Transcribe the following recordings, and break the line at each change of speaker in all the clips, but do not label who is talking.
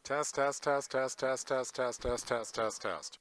Test, test, test, test, test, test, test, test, test, test, test.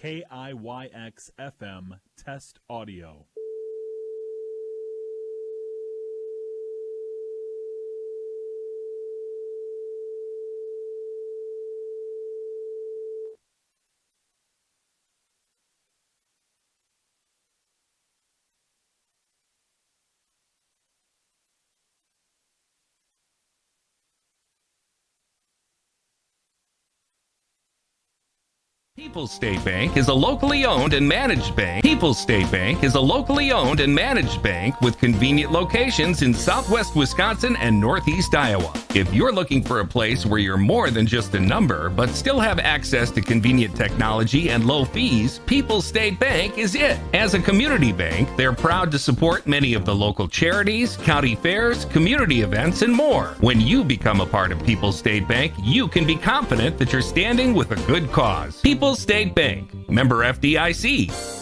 KIYX FM test audio.
People's State Bank is a locally owned and managed bank. People's State Bank is a locally owned and managed bank with convenient locations in southwest Wisconsin and northeast Iowa. If you're looking for a place where you're more than just a number, but still have access to convenient technology and low fees, People's State Bank is it. As a community bank, they're proud to support many of the local charities, county fairs, community events, and more. When you become a part of People's State Bank, you can be confident that you're standing with a good cause. People's State Bank, member FDIC.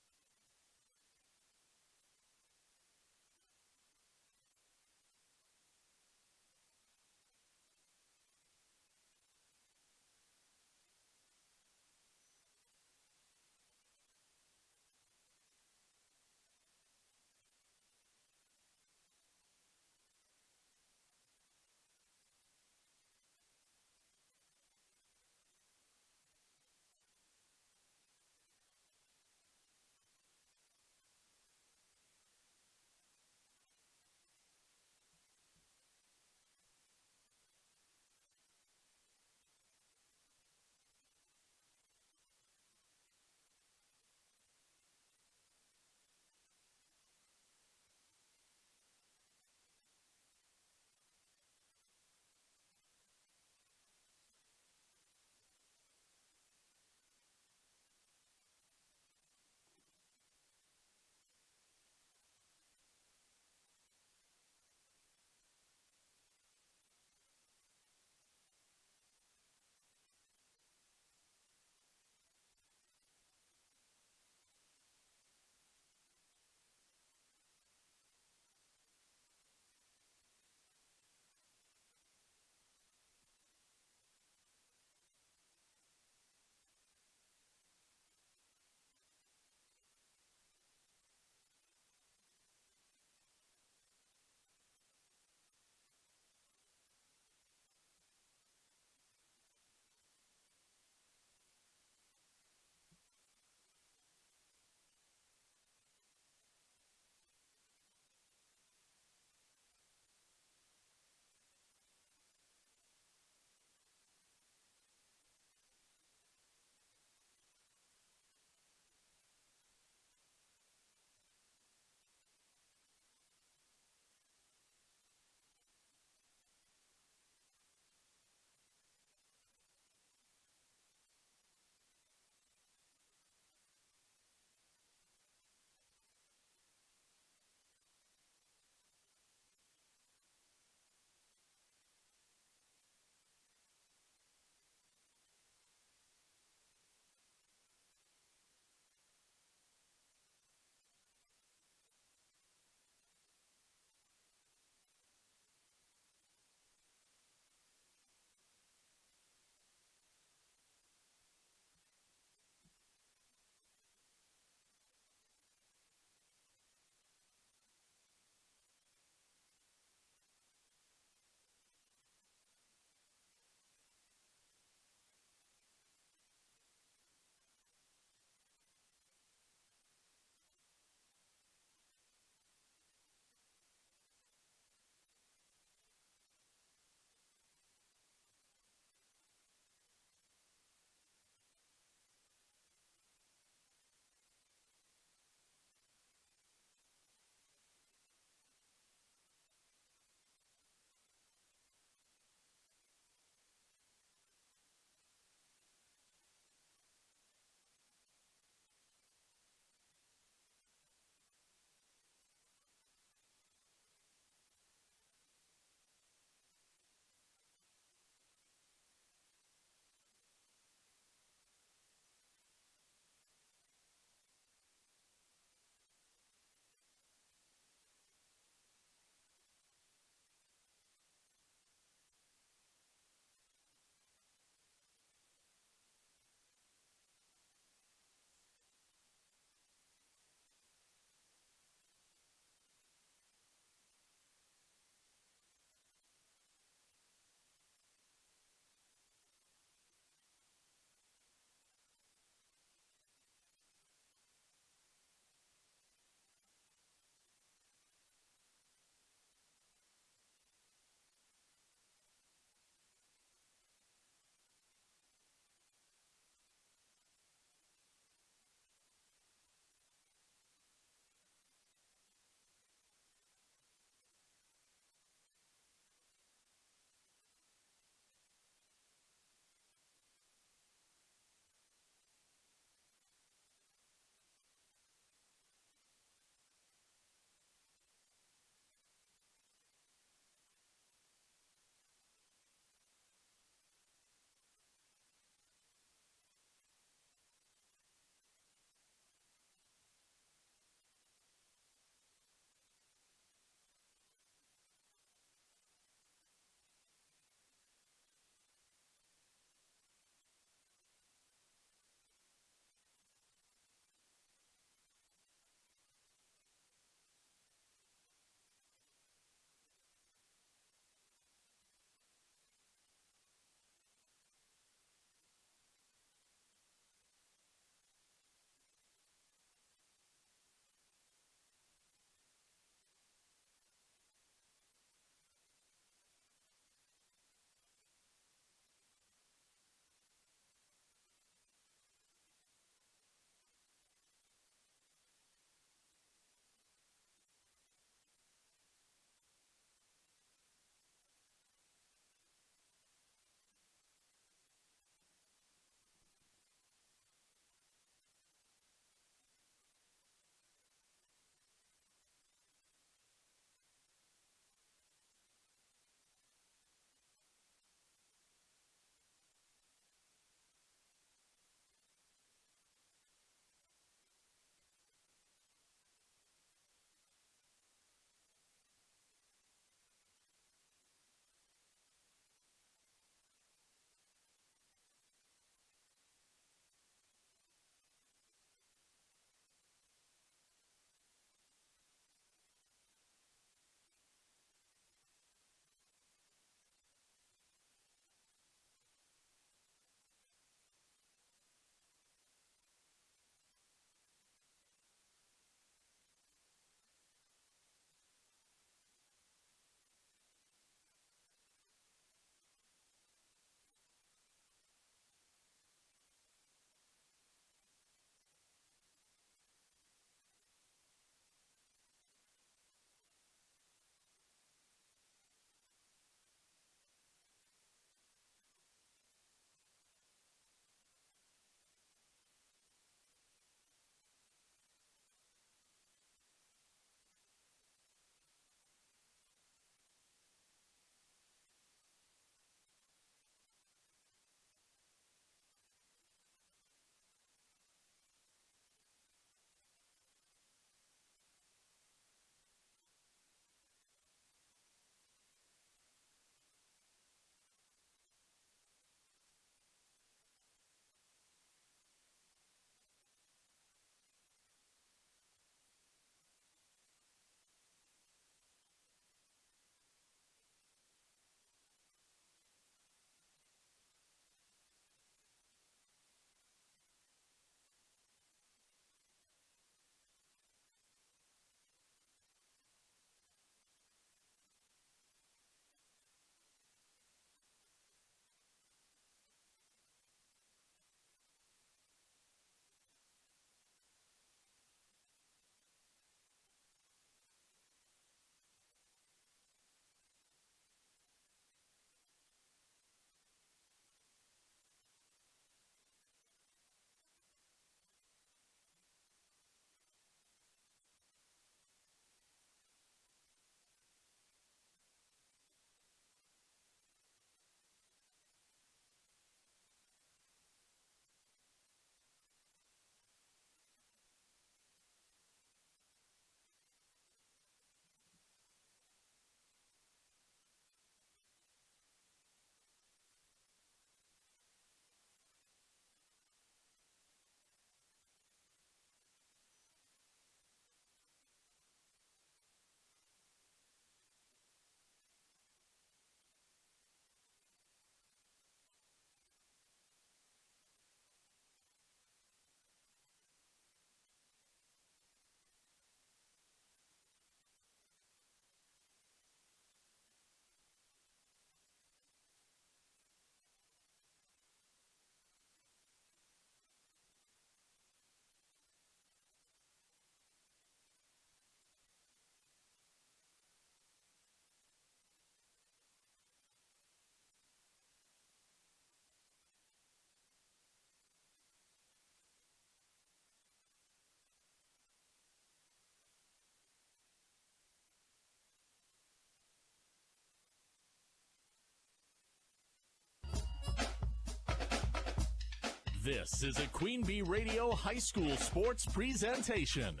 This is a Queen Bee Radio High School Sports presentation.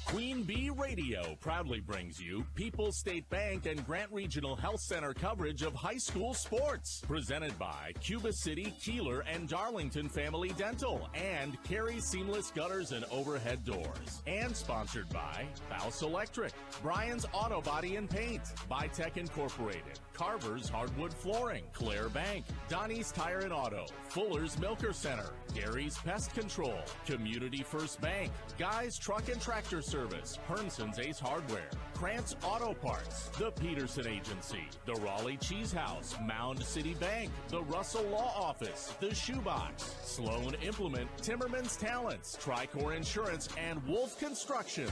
Queen Bee Radio proudly brings you People's State Bank and Grant Regional Health Center coverage of high school sports. Presented by Cuba City, Kieler, and Darlington Family Dental and Carey Seamless Gutters and Overhead Doors. And sponsored by Faust Electric, Brian's Auto Body and Paint, Bytech Incorporated, Carver's Hardwood Flooring, Claire Bank, Donnie's Tire and Auto, Fuller's Milker Center, Gary's Pest Control, Community First Bank, Guy's Truck and Tractor Service, Hernson's Ace Hardware, Krantz Auto Parts, the Peterson Agency, the Raleigh Cheese House, Mound City Bank, the Russell Law Office, the Shoebox, Sloan Implement, Timmerman's Talents, Tricor Insurance, and Wolf Construction.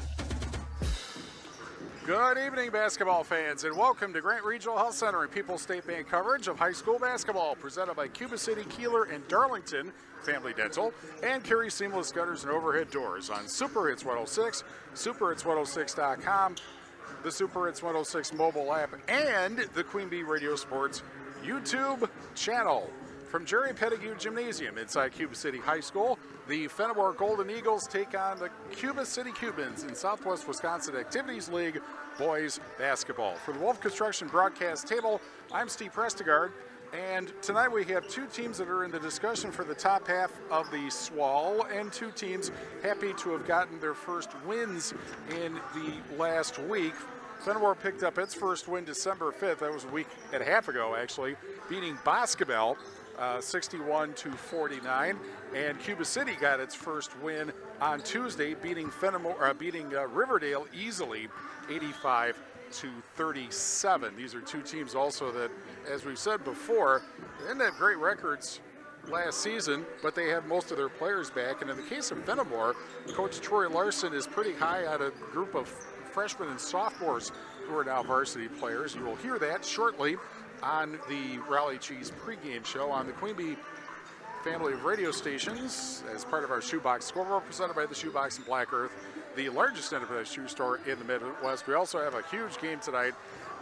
Good evening, basketball fans, and welcome to Grant Regional Health Center and People's State Bank coverage of high school basketball, presented by Cuba City, Kieler, and Darlington Family Dental, and Carey Seamless Gutters and Overhead Doors on Super Hits 106, superhits106.com, the Super Hits 106 mobile app, and the Queen Bee Radio Sports YouTube channel. From Jerry Pettigrew Gymnasium inside Cuba City High School, the Fennimore Golden Eagles take on the Cuba City Cubans in Southwest Wisconsin Activities League boys basketball. For the Wolf Construction broadcast table, I'm Steve Prestegard, and tonight we have two teams that are in the discussion for the top half of the SWAL, and two teams happy to have gotten their first wins in the last week. Fennimore picked up its first win December 5th. That was a week and a half ago, actually, beating Boscobel 61-49, and Cuba City got its first win on Tuesday, beating Riverdale easily, 85-37. These are two teams also that, as we've said before, they didn't have great records last season, but they have most of their players back. And in the case of Fennimore, Coach Troy Larson is pretty high on a group of freshmen and sophomores who are now varsity players. You will hear that shortly on the Raleigh Cheese pregame show on the Queen Bee family of radio stations as part of our Shoebox Scoreboard, presented by the Shoebox in Black Earth, the largest independent shoe store in the Midwest. We also have a huge game tonight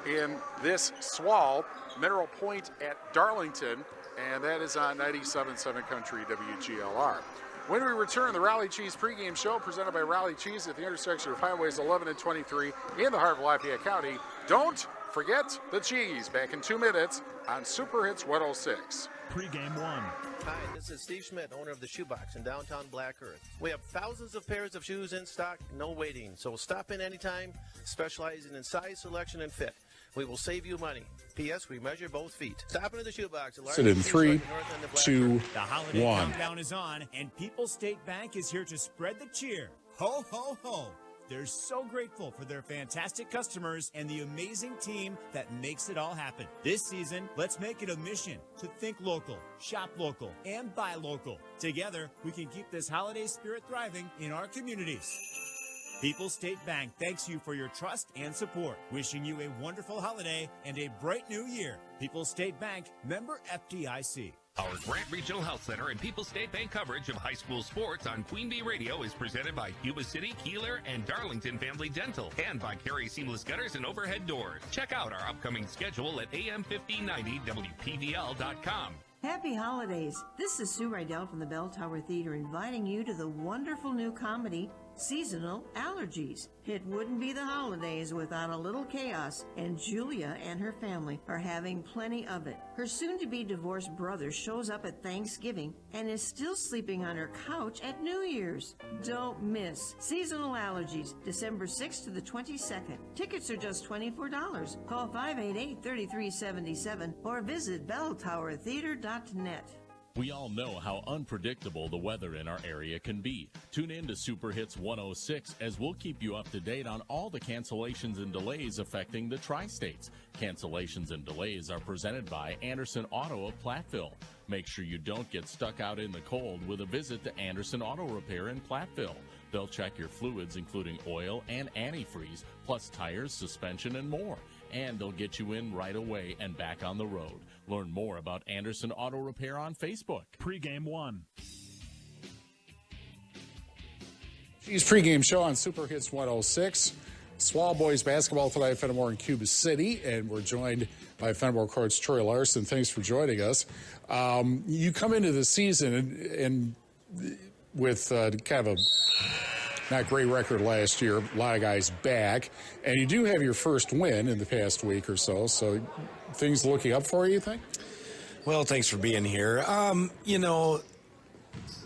in this SWAL, Mineral Point at Darlington, and that is on 97.7 Country WGLR. When we return, the Raleigh Cheese pregame show presented by Raleigh Cheese at the intersection of Highways 11 and 23 in the heart of Lafayette County. Don't forget the cheese. Back in 2 minutes on Super Hits 106.
Pregame 1.
Hi, this is Steve Schmidt, owner of the Shoebox in downtown Black Earth. We have thousands of pairs of shoes in stock, no waiting. So stop in anytime, specializing in size, selection, and fit. We will save you money. P.S. We measure both feet. Stop into the Shoebox.
Sit in 3, 2,
The holiday
1.
countdown is on, and People's State Bank is here to spread the cheer. Ho, ho, ho. They're so grateful for their fantastic customers and the amazing team that makes it all happen. This season, let's make it a mission to think local, shop local, and buy local. Together, we can keep this holiday spirit thriving in our communities. People's State Bank thanks you for your trust and support. Wishing you a wonderful holiday and a bright new year. People's State Bank, member FDIC.
Our Grant Regional Health Center and People's State Bank coverage of high school sports on Queen Bee Radio is presented by Cuba City, Kieler, and Darlington Family Dental, and by Carey Seamless Gutters and Overhead Doors. Check out our upcoming schedule at am1590wpvl.com.
Happy holidays. This is Sue Rydell from the Bell Tower Theater inviting you to the wonderful new comedy, Seasonal Allergies. It wouldn't be the holidays without a little chaos, and Julia and her family are having plenty of it. Her soon-to-be divorced brother shows up at Thanksgiving and is still sleeping on her couch at New Year's. Don't miss Seasonal Allergies, December 6th to the 22nd. Tickets are just $24. Call 588-3377 or visit belltowertheater.net.
We all know how unpredictable the weather in our area can be. Tune in to Super Hits 106 as we'll keep you up to date on all the cancellations and delays affecting the tri-states. Cancellations and delays are presented by Anderson Auto of Platteville. Make sure you don't get stuck out in the cold with a visit to Anderson Auto Repair in Platteville. They'll check your fluids, including oil and antifreeze, plus tires, suspension, and more. And they'll get you in right away and back on the road. Learn more about Anderson Auto Repair on Facebook.
Pregame 1.
Cheese pregame show on Super Hits 106.
Swall boys basketball tonight at Fennimore in Cuba City, and we're joined by Fennimore coach Troy Larson. Thanks for joining us. You come into the season and with kind of a not great record last year, a lot of guys back, and you do have your first win in the past week or so, so things looking up for you think?
Well, thanks for being here.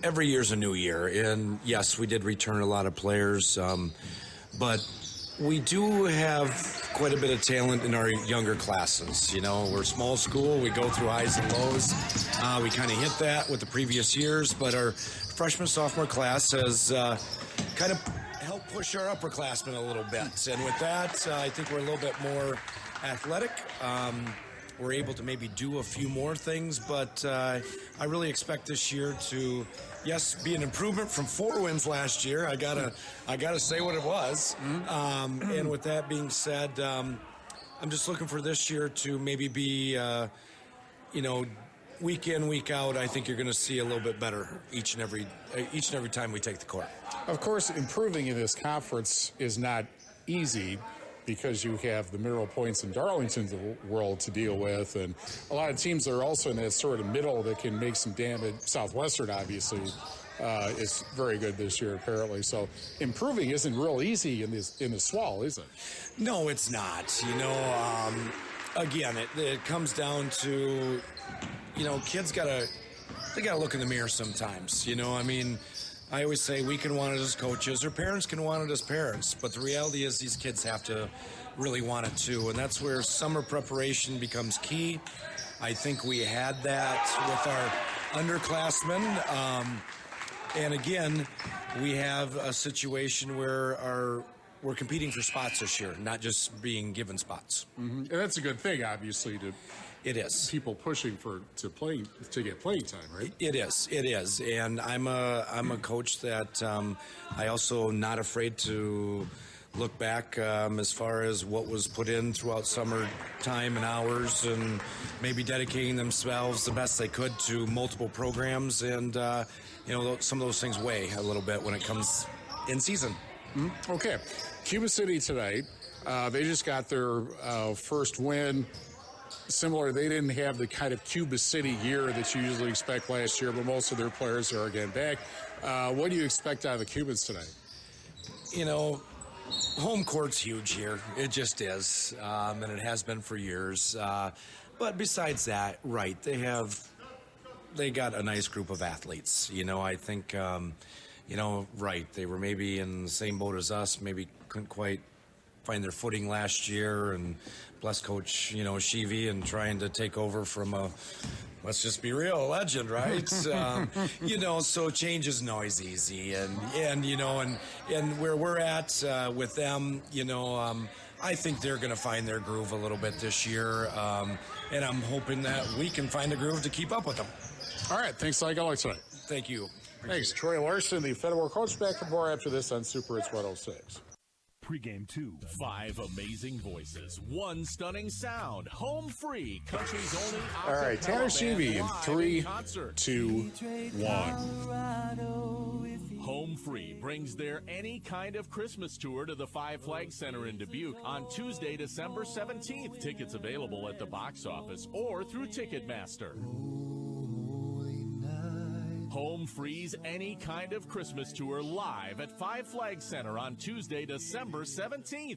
Every year's a new year, and yes, we did return a lot of players, but we do have quite a bit of talent in our younger classes. We're a small school. We go through highs and lows. We kind of hit that with the previous years, but our freshman-sophomore class has kind of helped push our upperclassmen a little bit. And with that, I think we're a little bit more athletic. We're able to maybe do a few more things, but I really expect this year to, yes, be an improvement from 4 wins last year. I gotta say what it was. And with that being said, I'm just looking for this year to maybe be, week in, week out. I think you're going to see a little bit better each and every time we take the court.
Of course, improving in this conference is not easy, because you have the Mineral Points and Darlington's world to deal with, and a lot of teams are also in that sort of middle that can make some damage. Southwestern, obviously, is very good this year, apparently. So improving isn't real easy in the Swall, is it?
No, it's not. Again, it comes down to, kids gotta look in the mirror sometimes. I always say we can want it as coaches, or parents can want it as parents, but the reality is these kids have to really want it too, and that's where summer preparation becomes key. I think we had that with our underclassmen, and again, we have a situation where we're competing for spots this year, not just being given spots.
Mm-hmm. And that's a good thing, obviously,
It is.
People pushing to get playing time, right?
It is, and I'm a coach that I also not afraid to look back as far as what was put in throughout summer time and hours, and maybe dedicating themselves the best they could to multiple programs, and some of those things weigh a little bit when it comes in season.
Mm-hmm. Okay, Cuba City tonight. They just got their first win. Similar, they didn't have the kind of Cuba City year that you usually expect last year, but most of their players are again back. What do you expect out of the Cubans tonight?
Home court's huge here. It just is, and it has been for years. But besides that, right, they got a nice group of athletes. I think, right, they were maybe in the same boat as us, maybe couldn't quite find their footing last year, and bless Coach, Shivi, and trying to take over from let's just be real, a legend, right? So change is always easy, and where we're at with them, I think they're going to find their groove a little bit this year, and I'm hoping that we can find a groove to keep up with them.
All right, thanks, Mike. I like tonight.
Thank you.
Thanks, Troy Larson, the Fennimore coach. Back for more after this on Super Hits 106.
Pregame 2.
5 amazing voices, 1 stunning sound, home free, country's only.
All right, Tanner Sheevy in 3, 2, 1.
Home Free brings their Any Kind of Christmas tour to the Five Flags Center in Dubuque on Tuesday, December 17th. Tickets available at the box office or through Ticketmaster. Home Free's Any Kind of Christmas Tour live at Five Flags Center on Tuesday, December 17th.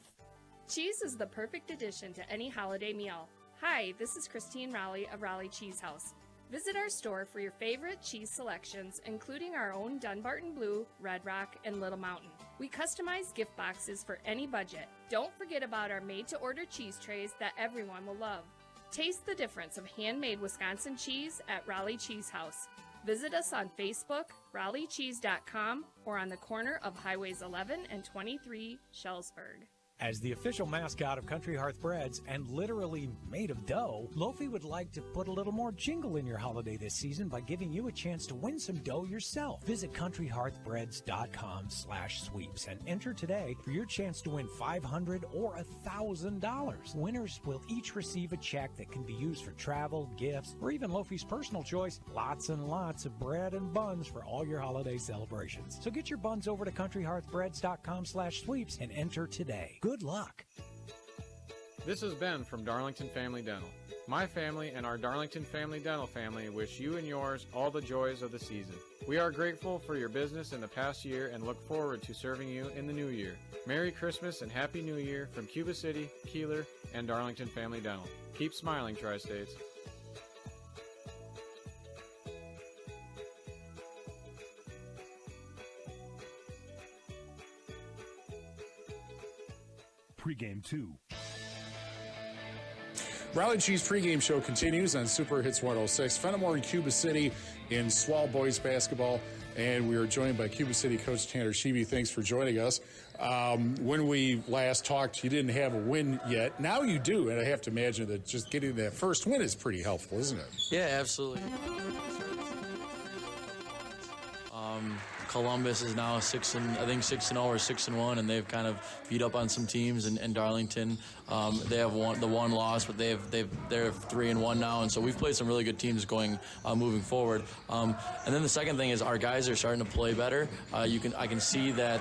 Cheese is the perfect addition to any holiday meal. Hi, this is Christine Rowley of Rowley Cheese House. Visit our store for your favorite cheese selections, including our own Dunbarton Blue, Red Rock, and Little Mountain. We customize gift boxes for any budget. Don't forget about our made-to-order cheese trays that everyone will love. Taste the difference of handmade Wisconsin cheese at Rowley Cheese House. Visit us on Facebook, rowleycheese.com, or on the corner of Highways 11 and 23, Shellsburg.
As the official mascot of Country Hearth Breads and literally made of dough, Lofi would like to put a little more jingle in your holiday this season by giving you a chance to win some dough yourself. Visit countryhearthbreads.com/sweeps and enter today for your chance to win $500 or $1,000. Winners will each receive a check that can be used for travel, gifts, or even Lofi's personal choice. Lots and lots of bread and buns for all your holiday celebrations. So get your buns over to countryhearthbreads.com/sweeps and enter today. Good luck.
This is Ben from Darlington Family Dental. My family and our Darlington Family Dental family wish you and yours all the joys of the season. We are grateful for your business in the past year and look forward to serving you in the new year. Merry Christmas and Happy New Year from Cuba City, Kieler, and Darlington Family Dental. Keep smiling, Tri-States.
Pregame 2.
Raleigh Cheese pregame show continues on Super Hits 106. Fennimore and Cuba City in Swall boys basketball. And we are joined by Cuba City coach Tanner Sheeby. Thanks for joining us. When we last talked, you didn't have a win yet. Now you do, and I have to imagine that just getting that first win is pretty helpful, isn't it?
Yeah, absolutely. Columbus is now 6-0 or 6-1, and they've kind of beat up on some teams. And Darlington, they have the one loss, but they're 3-1 now, and so we've played some really good teams moving forward. And then the second thing is our guys are starting to play better. I can see that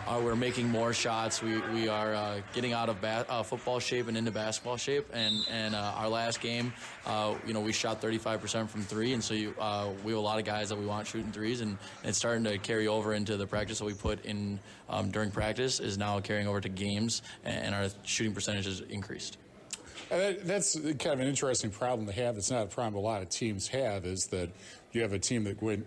we're making more shots. We are getting out of football shape and into basketball shape. And our last game, we shot 35% from three, and so we have a lot of guys that we want shooting threes, and it's starting to carry over into the practice that we put in during practice is now carrying over to games, and our shooting percentage has increased.
That's kind of an interesting problem to have. It's not a problem a lot of teams have, is that you have a team that went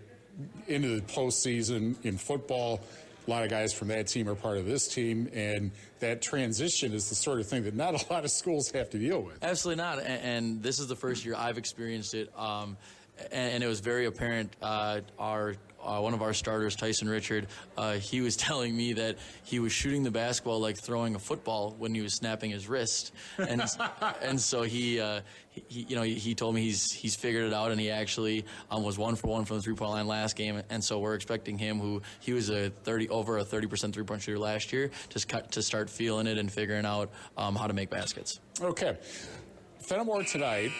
into the postseason in football. A lot of guys from that team are part of this team, and that transition is the sort of thing that not a lot of schools have to deal with.
Absolutely not, and this is the first year I've experienced it, and it was very apparent. One of our starters, Tyson Richard, he was telling me that he was shooting the basketball like throwing a football when he was snapping his wrist, and so he told me he's figured it out, and he actually was 1 for 1 from the 3-point line last game, and so we're expecting him, he was over a 30% 3-point shooter last year, to start feeling it and figuring out how to make baskets.
Okay. Fennimore tonight,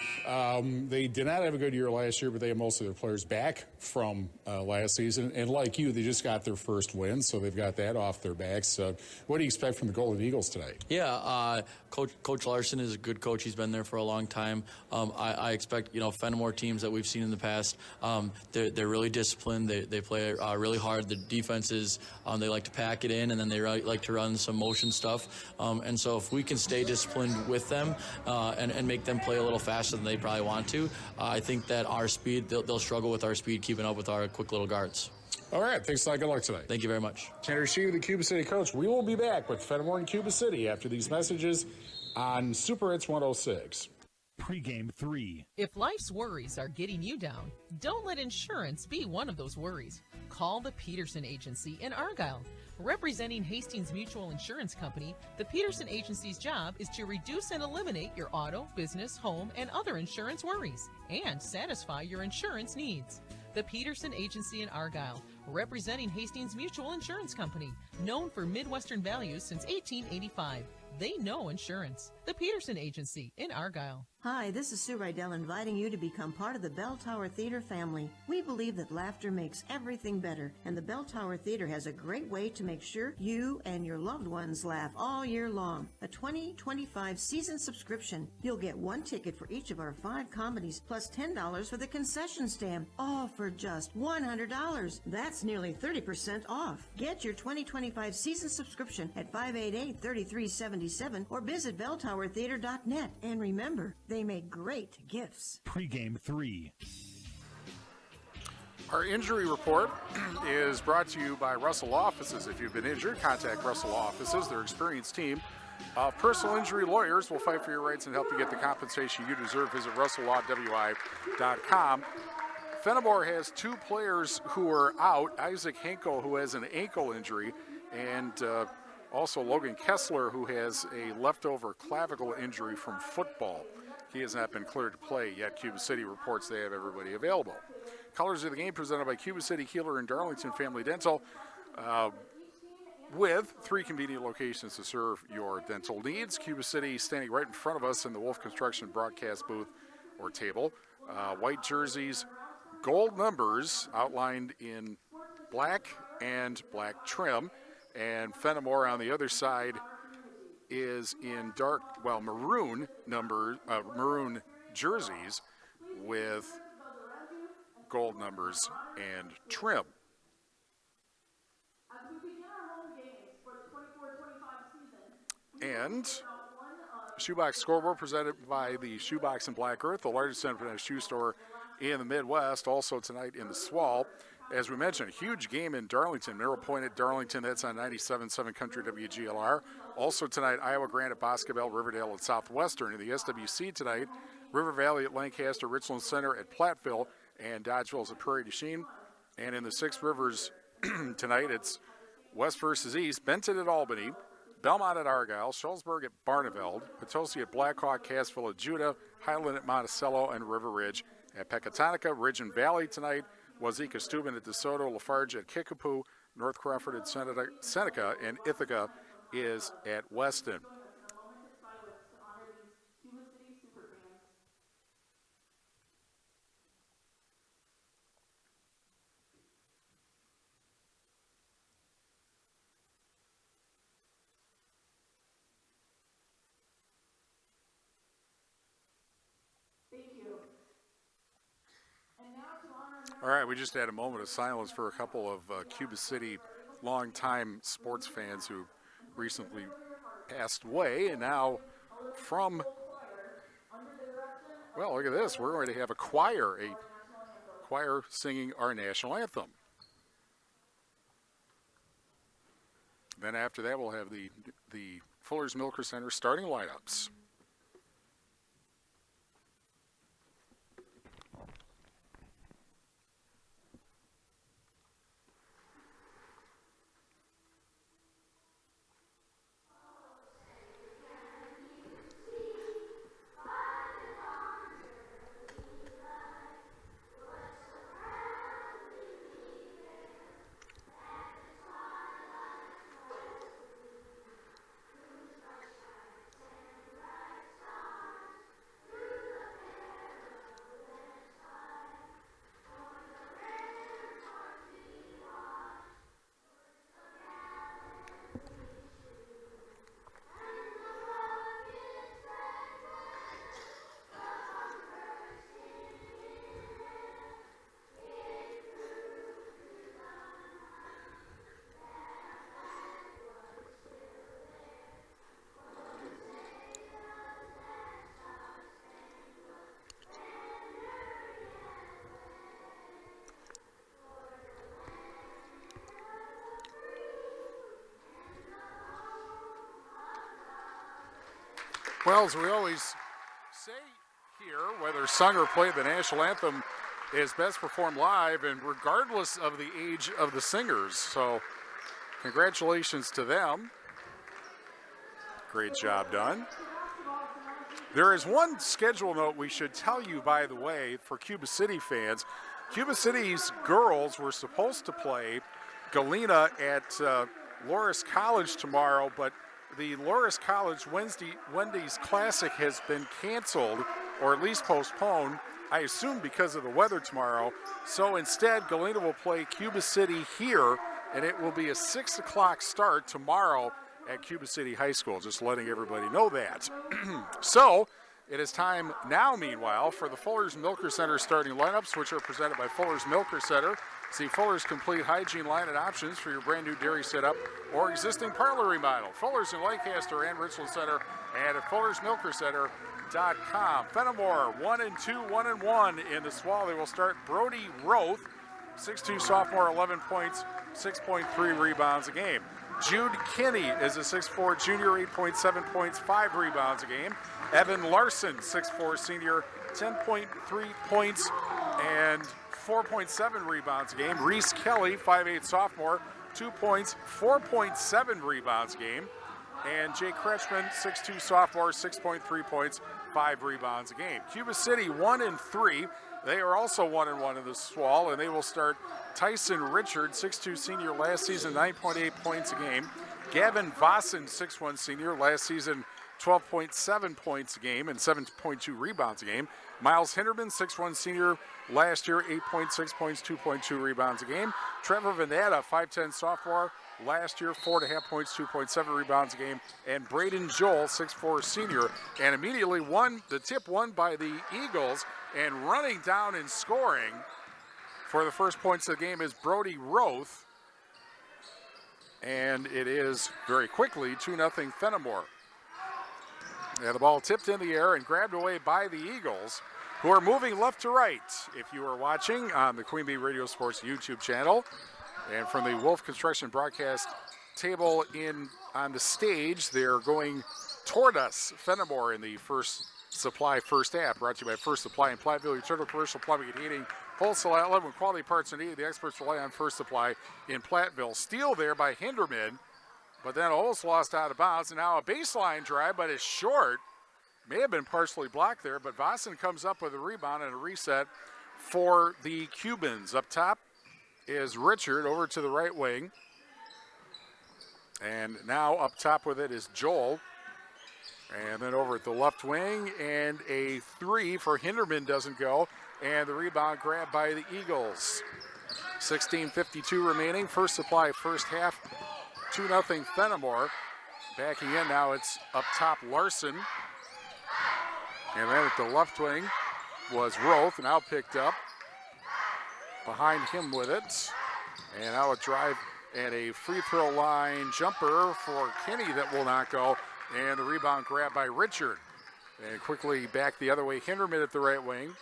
they did not have a good year last year, but they have most of their players back from last season. And like you, they just got their first win, so they've got that off their backs. What do you expect from the Golden Eagles tonight?
Yeah, Coach Larson is a good coach. He's been there for a long time. I expect, Fennimore teams that we've seen in the past, they're really disciplined. They play really hard. The defenses, they like to pack it in, and then they like to run some motion stuff. And so if we can stay disciplined with them and make them play a little faster than they probably want to, I think that our speed, they'll struggle with our speed keeping up with our quick little guards.
All right. Thanks a lot. Good luck tonight.
Thank you very much.
Tanner Sheeby, the Cuba City coach. We will be back with Fennimore and Cuba City after these messages on Super Hits 106.
Pregame 3.
If life's worries are getting you down, don't let insurance be one of those worries. Call the Peterson Agency in Argyle. Representing Hastings Mutual Insurance Company, the Peterson Agency's job is to reduce and eliminate your auto, business, home, and other insurance worries, and satisfy your insurance needs. The Peterson Agency in Argyle, representing Hastings Mutual Insurance Company, known for Midwestern values since 1885. They know insurance. The Peterson Agency in Argyle.
Hi, this is Sue Rydell inviting you to become part of the Bell Tower Theater family. We believe that laughter makes everything better, and the Bell Tower Theater has a great way to make sure you and your loved ones laugh all year long. A 2025 season subscription. You'll get 1 ticket for each of our 5 comedies, plus $10 for the concession stand, all for just $100. That's nearly 30% off. Get your 2025 season subscription at 588-3377 or visit belltowertheater.net. And remember, they make great gifts.
Pregame 3.
Our injury report is brought to you by Russell Offices. If you've been injured, contact Russell Offices. Their experienced team of personal injury lawyers will fight for your rights and help you get the compensation you deserve. Visit RussellLawWI.com. Fennimore has 2 players who are out. Isaac Henkel, who has an ankle injury, and also Logan Kessler, who has a leftover clavicle injury from football. He has not been cleared to play yet. Cuba City reports they have everybody available. Colors of the game presented by Cuba City, Kieler, and Darlington Family Dental, with 3 convenient locations to serve your dental needs. Cuba City standing right in front of us in the Wolf Construction broadcast booth or table. White jerseys, gold numbers outlined in black and black trim. And Fennimore on the other side is in maroon maroon jerseys with gold numbers and trim. And Shoebox Scoreboard presented by the Shoebox in Black Earth, the largest independent shoe store in the Midwest, also tonight in the Swall. As we mentioned, a huge game in Darlington, Mineral Point at Darlington, that's on 97.7 Country WGLR. Also tonight, Iowa Grant at Boscobel, Riverdale at Southwestern. In the SWC tonight, River Valley at Lancaster, Richland Center at Platteville, and Dodgeville's at Prairie du Chien. And in the Six Rivers tonight, it's West versus East, Benton at Albany, Belmont at Argyle, Schulzburg at Barneveld, Potosi at Blackhawk, Cassville at Judah, Highland at Monticello, and River Ridge at Pecatonica. Ridge and Valley tonight, Wazeeka Steuben at DeSoto, Lafarge at Kickapoo, North Crawford at Seneca, and Ithaca is at Weston. All right, we just had a moment of silence for a couple of Cuba City longtime sports fans who recently passed away. And now well, look at this. We're going to have a choir singing our national anthem. Then after that, we'll have the Fuller's Milker Center starting lineups. Well, as we always say here, whether sung or played, the national anthem is best performed live and regardless of the age of the singers. So congratulations to them. Great job done. There is one schedule note we should tell you, by the way, for Cuba City fans. Cuba City's girls were supposed to play Galena at Loris College tomorrow, but the Loris College Wendy's Classic has been canceled, or at least postponed, I assume because of the weather tomorrow. So instead, Galena will play Cuba City here, and it will be a 6 o'clock start tomorrow at Cuba City High School, just letting everybody know that. So it is time now, meanwhile, for the Fuller's Milker Center starting lineups, which are presented by Fuller's Milker Center. See Fuller's complete hygiene line and options for your brand new dairy setup or existing parlor remodel. Fuller's in Lancaster and Richland Center, and at Fuller'sMilkerCenter.com. Fennimore 1-2, 1-1 in the Swall. They will start Brody Roth, 6'2" sophomore, 11 points, 6.3 rebounds a game. Jude Kinney is a 6'4" junior, 8.7 points, 5 rebounds a game. Evan Larson, 6'4" senior, 10.3 points and 4.7 rebounds a game. Reese Kelly, 5'8" sophomore, 2 points, 4.7 rebounds a game. And Jake Kretschmann, 6'2" sophomore, 6.3 points, 5 rebounds a game. Cuba City 1-3. They are also 1-1 in the Swall, and they will start Tyson Richard, 6'2" senior, last season 9.8 points a game. Gavin Vossen, 6'1" senior, last season 12.7 points a game and 7.2 rebounds a game. Miles Hinderman, 6'1" senior, last year 8.6 points, 2.2 rebounds a game. Trevor Vanetta, 5'10" sophomore, last year, 4.5 points, 2.7 rebounds a game. And Braden Joel, 6'4" senior, and immediately won the tip won by the Eagles. And running down and scoring for the first points of the game is Brody Roth. And it is very quickly 2-0 Fennimore. And the ball tipped in the air and grabbed away by the Eagles, who are moving left to right. If you are watching on the Queen Bee Radio Sports YouTube channel, and from the Wolf Construction broadcast table on the stage, they're going toward us. Fennimore in the First Supply first half, brought to you by First Supply in Platteville, your total commercial plumbing and heating, wholesale outlet with quality parts and need. The experts rely on First Supply in Platteville. Steal there by Hinderman, but then almost lost out of bounds, and now a baseline drive, but it's short. May have been partially blocked there, but Vossen comes up with a rebound and a reset for the Cubans. Up top is Richard over to the right wing. And now up top with it is Joel. And then over at the left wing, and a three for Hinderman doesn't go. And the rebound grabbed by the Eagles. 16:52 remaining. First Supply first half. 2-0 Fennimore. Backing in now, it's up top Larson. And then at the left wing was Roth, now picked up. Behind him with it. And now a drive and a free throw line jumper for Kinney that will not go. And the rebound grabbed by Richard. And quickly back the other way, Hinderman at the right wing.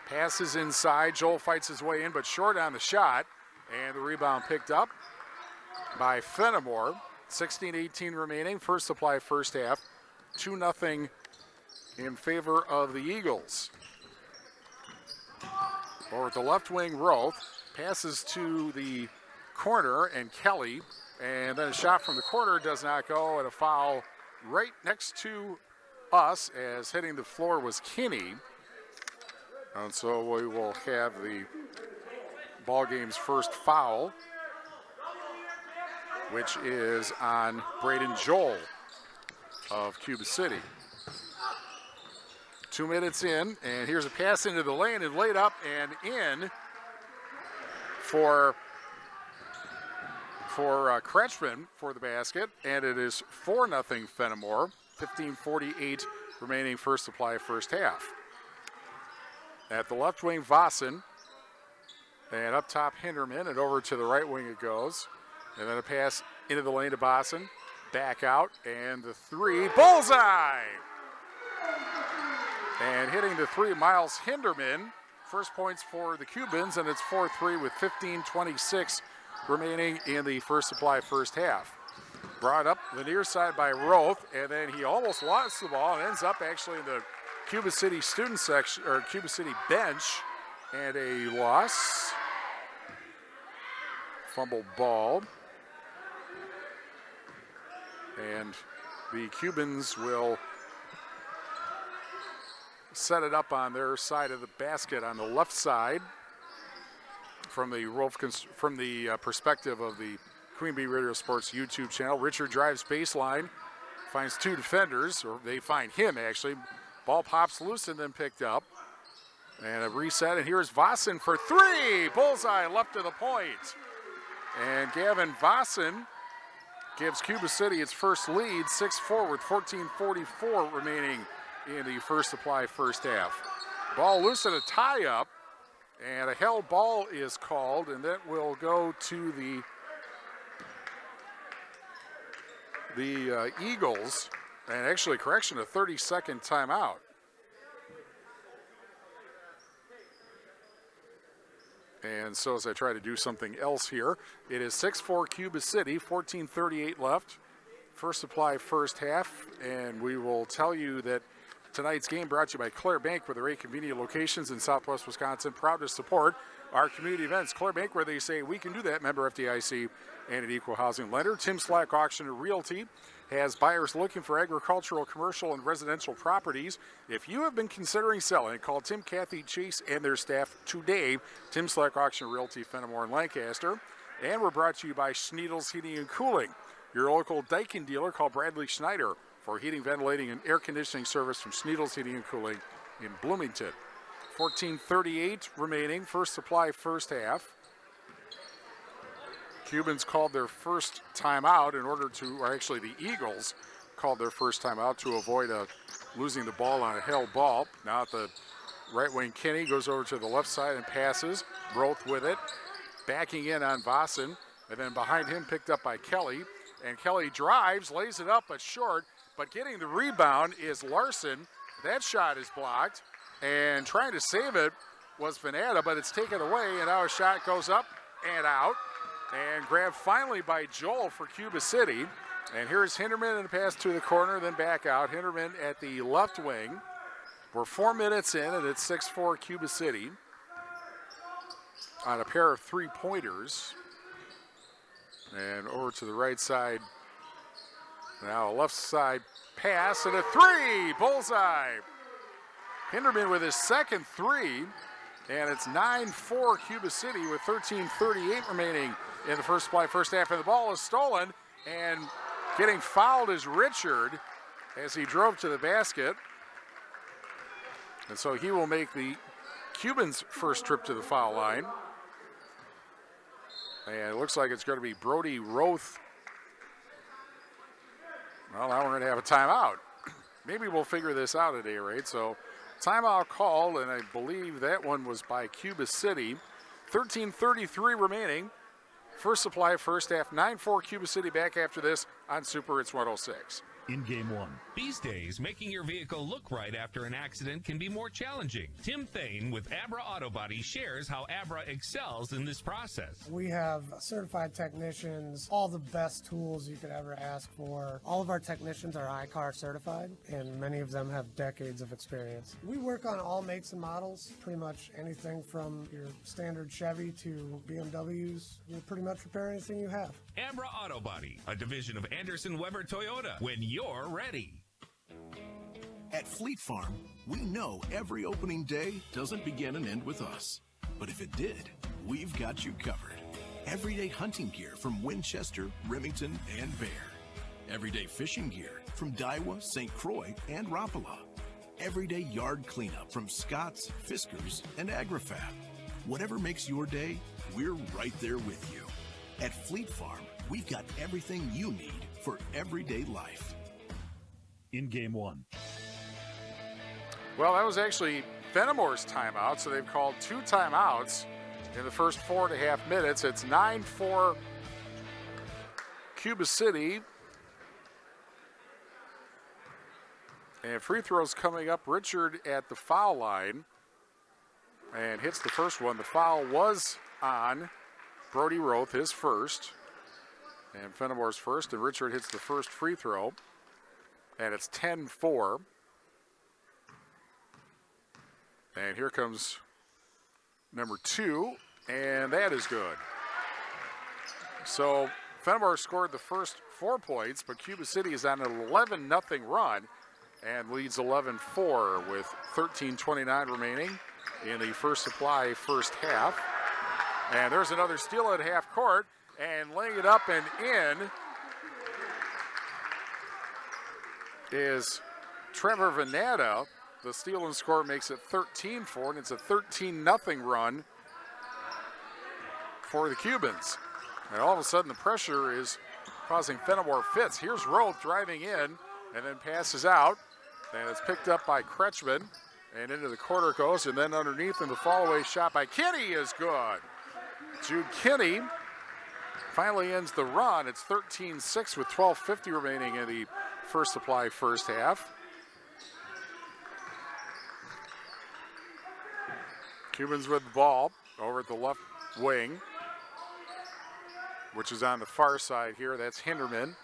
Passes inside, Joel fights his way in, but short on the shot. And the rebound picked up by Fennimore. 16:18 remaining, First Supply first half. 2-0 in favor of the Eagles. Over at the left wing, Roth passes to the corner, and Kelly. And then a shot from the corner does not go, and a foul right next to us, as hitting the floor was Kinney. And so we will have the ball game's first foul, which is on Braden Joel of Cuba City. 2 minutes in, and here's a pass into the lane and laid up and in for Kretschmann for the basket, and it is 4-0 Fennimore. 15:48 remaining, First Supply first half. At the left wing, Vossen, and up top Hinderman, and over to the right wing it goes. And then a pass into the lane to Vossen, back out, and the three, bullseye! And hitting the three, Miles Hinderman. First points for the Cubans, and it's 4-3 with 15:26 remaining in the First Supply first half. Brought up the near side by Roth, and then he almost lost the ball and ends up actually in the Cuba City student section, or Cuba City bench, and a loss. Fumbled ball. And the Cubans will set it up on their side of the basket on the left side from the perspective of the Queen Bee Radio Sports YouTube channel. Richard drives baseline, finds two defenders, or they find him actually. Ball pops loose and then picked up. And a reset, and here's Vossen for three. Bullseye left of the point. And Gavin Vossen gives Cuba City its first lead, 6-4 with 14:44 remaining in the First Supply first half. Ball loose and a tie-up, and a held ball is called, and that will go to the Eagles, and actually, correction, a 30-second timeout. And so as I try to do something else here, it is 6-4 Cuba City, 14:38 left. First Supply first half, and we will tell you that tonight's game brought to you by Claire Bank, with their 8 convenient locations in Southwest Wisconsin, proud to support our community events. Claire Bank, where they say we can do that, member FDIC and an equal housing lender. Tim Slack Auction and Realty has buyers looking for agricultural, commercial, and residential properties. If you have been considering selling, call Tim, Kathy, Chase, and their staff today. Tim Slack Auction and Realty, Fennimore and Lancaster. And we're brought to you by Schneidels Heating and Cooling, your local Daikin dealer. Call Bradley Schneider for heating, ventilating, and air conditioning service from Schneidels Heating and Cooling in Bloomington. 14:38 remaining, First Supply first half. Cubans called their first timeout in order to, or actually the Eagles called their first timeout to avoid losing the ball on a held ball. Now at the right wing, Kinney goes over to the left side and passes. Roth with it, backing in on Vossen, and then behind him picked up by Kelly. And Kelly drives, lays it up but short, but getting the rebound is Larson. That shot is blocked, and trying to save it was Venata, but it's taken away, and now a shot goes up and out, and grabbed finally by Joel for Cuba City. And here's Hinderman in the pass to the corner, then back out. Hinderman at the left wing. We're 4 minutes in, and it's 6-4 Cuba City on a pair of three-pointers. And over to the right side. Now a left side pass and a three, bullseye. Hinderman with his second three, and it's 9-4 Cuba City with 13:38 remaining in the first half, and the ball is stolen, and getting fouled is Richard as he drove to the basket. And so he will make the Cubans' first trip to the foul line. And it looks like it's going to be Brody Roth. Well, now we're going to have a timeout. Maybe we'll figure this out at any rate. So timeout called, and I believe that one was by Cuba City. 13:33 remaining. First supply, first half, 9-4 Cuba City. Back after this on Super It's 106.
In game one.
These days, making your vehicle look right after an accident can be more challenging. Tim Thane with Abra Auto Body shares how Abra excels in this process.
We have certified technicians, all the best tools you could ever ask for. All of our technicians are ICAR certified, and many of them have decades of experience. We work on all makes and models, pretty much anything from your standard Chevy to BMWs. We'll pretty much repair anything you have.
Abra Auto Body, a division of Anderson Weber Toyota, when you're ready.
At Fleet Farm, we know every opening day doesn't begin and end with us. But if it did, we've got you covered. Everyday hunting gear from Winchester, Remington, and Bear. Everyday fishing gear from Daiwa, St. Croix, and Rapala. Everyday yard cleanup from Scott's, Fiskars, and AgriFab. Whatever makes your day, we're right there with you. At Fleet Farm, we've got everything you need for everyday life.
In game one.
Well, that was actually Fennimore's timeout, so they've called two timeouts in the first 4.5 minutes. It's 9-4 Cuba City. And free throws coming up. Richard at the foul line and hits the first one. The foul was on Brody Roth, his first. And Fennimore's first, and Richard hits the first free throw. And it's 10-4. And here comes number two, and that is good. So Fennimore scored the first 4 points, but Cuba City is on an 11-0 run and leads 11-4 with 13:29 remaining in the first supply first half. And there's another steal at half court, and laying it up and in is Trevor Venata. The steal and score makes it 13-4, and it's a 13-0 run for the Cubans. And all of a sudden, the pressure is causing Fennimore fits. Here's Roth driving in and then passes out. And it's picked up by Kretschmann. And into the corner goes, and then underneath, and the fall-away shot by Kinney is good. Jude Kinney finally ends the run. It's 13-6 with 12:50 remaining in the first supply first half. Cubans with the ball over at the left wing, which is on the far side here. That's Hinderman.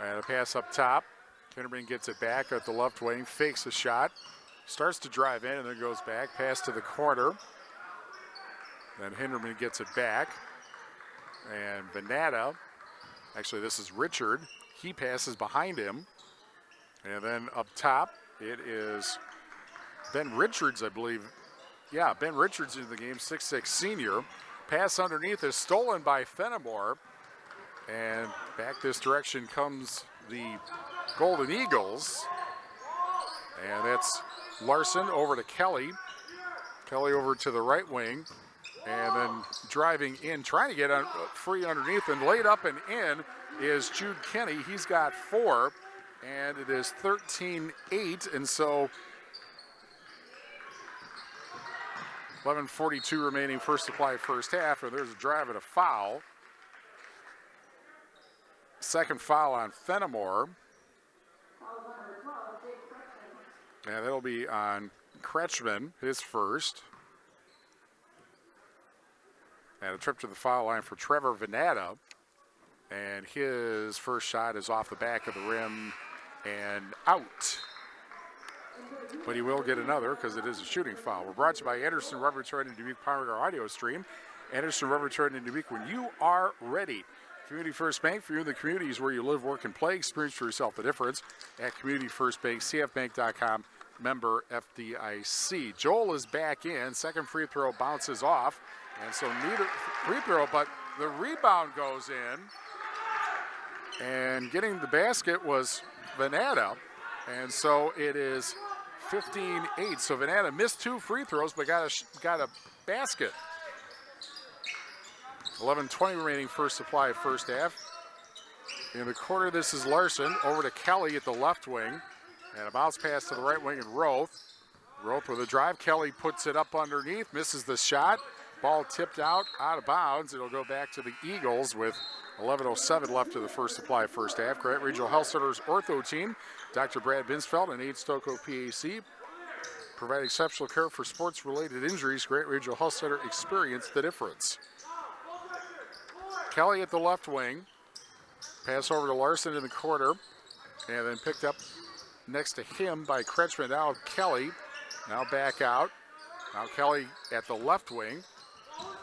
And a pass up top. Hinderman gets it back at the left wing, fakes a shot, starts to drive in and then goes back. Pass to the corner. Then Hinderman gets it back. And Venata, actually this is Richard. He passes behind him. And then up top, it is Ben Richards, I believe. Yeah, Ben Richards in the game, 6'6" senior. Pass underneath is stolen by Fennimore. And back this direction comes the Golden Eagles. And that's Larson over to Kelly. Kelly over to the right wing. And then driving in, trying to get free underneath, and laid up and in is Jude Kenny. He's got 4, and it is 13-8, and so 11:42 remaining, first supply, first half, and there's a drive and a foul. Second foul on Fennimore. And that'll be on Kretschmann, his first. And a trip to the foul line for Trevor Venata. And his first shot is off the back of the rim and out. But he will get another because it is a shooting foul. We're brought to you by Anderson Rubber Trade and Dubuque, powering our audio stream. Anderson Rubber Trade and Dubuque, when you are ready. Community First Bank, for you in the communities where you live, work, and play. Experience for yourself the difference at Community First Bank, cfbank.com, member FDIC. Joel is back in. Second free throw bounces off. And so neither free throw, but the rebound goes in. And getting the basket was Venata. And so it is 15-8. So Venata missed 2 free throws, but got a basket. 11:20 remaining, first supply, first half. In the corner, this is Larson over to Kelly at the left wing. And a bounce pass to the right wing and Roth. Roth with a drive. Kelly puts it up underneath, misses the shot. Ball tipped out of bounds. It'll go back to the Eagles with 11:07 left to the first supply, first half. Grant Regional Health Center's ortho team, Dr. Brad Binsfeld and Aid Stokoe PAC, provide exceptional care for sports-related injuries. Grant Regional Health Center, experience the difference. Kelly at the left wing. Pass over to Larson in the corner. And then picked up next to him by Kretschmann. Now Kelly. Now back out. Now Kelly at the left wing.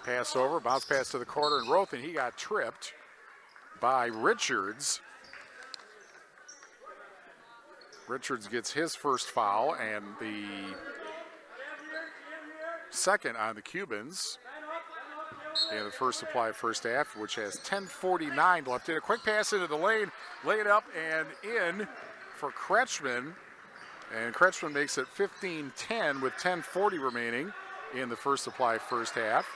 Pass over. Bounce pass to the corner. And Roth, and he got tripped by Richards. Richards gets his first foul and the second on the Cubans. And the first supply, first half, which has 10:49 left in. A quick pass into the lane, laid up and in for Kretschmann. And Kretschmann makes it 15-10 with 10:40 remaining in the first supply, first half.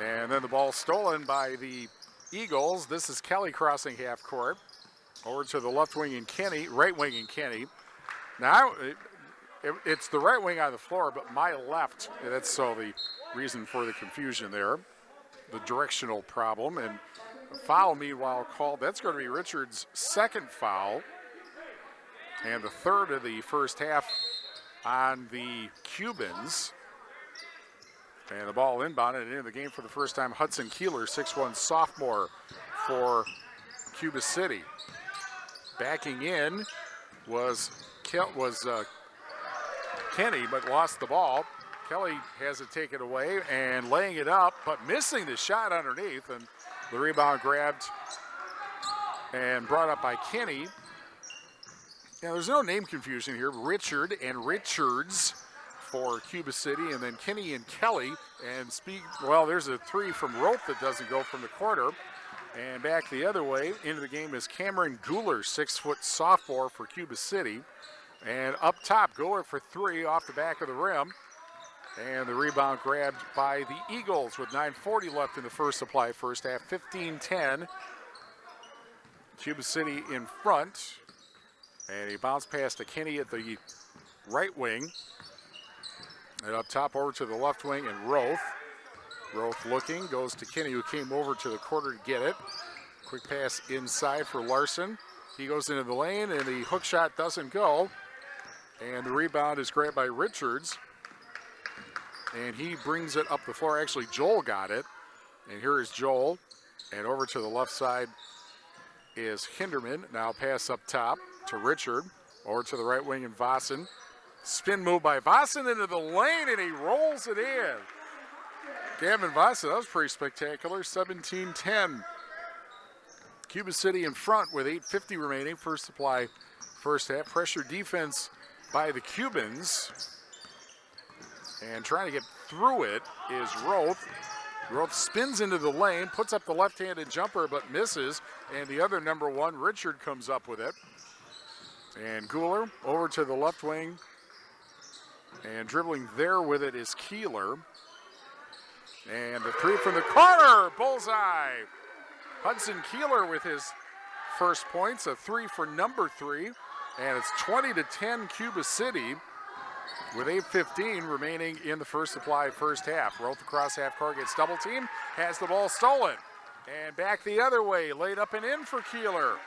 And then the ball stolen by the Eagles. This is Kelly crossing half court. Over to the left wing and Kenny, right wing and Kenny. Now, it's the right wing on the floor, but my left. That's so the reason for the confusion there. The directional problem. And a foul, meanwhile, called. That's going to be Richards' second foul. And the third of the first half on the Cubans. And the ball inbounded and into the game for the first time. Hudson Kieler, 6'1" sophomore for Cuba City. Backing in was Kenny, but lost the ball. Kelly has it taken away and laying it up, but missing the shot underneath. And the rebound grabbed and brought up by Kenny. Now, there's no name confusion here. Richard and Richards for Cuba City, and then Kenny and Kelly. And there's a 3 from Rope that doesn't go from the corner. And back the other way into the game is Cameron Guler, 6' sophomore for Cuba City. And up top, Guler for 3 off the back of the rim. And the rebound grabbed by the Eagles with 9:40 left in the first supply, first half, 15-10. Cuba City in front. And he bounced pass to Kenny at the right wing. And up top over to the left wing and Roth. Roth looking, goes to Kenny, who came over to the corner to get it. Quick pass inside for Larson. He goes into the lane and the hook shot doesn't go. And the rebound is grabbed by Richards. And he brings it up the floor. Actually, Joel got it. And here is Joel. And over to the left side is Hinderman. Now pass up top to Richard. Over to the right wing and Vossen. Spin move by Vossen into the lane, and he rolls it in. Gavin Vossen, that was pretty spectacular. 17-10. Cuba City in front with 8:50 remaining. First supply, first half. Pressure defense by the Cubans. And trying to get through it is Roth. Roth spins into the lane, puts up the left-handed jumper, but misses. And the other number 1, Richard, comes up with it. And Guler over to the left wing And dribbling there with it is Kieler. And the three from the corner, bullseye. Hudson Kieler with his first points, a three for number 3. And it's 20-10 Cuba City with 8:15 remaining in the First Supply first half. Roth across half court, gets double teamed, has the ball stolen. And back the other way, laid up and in for Kieler.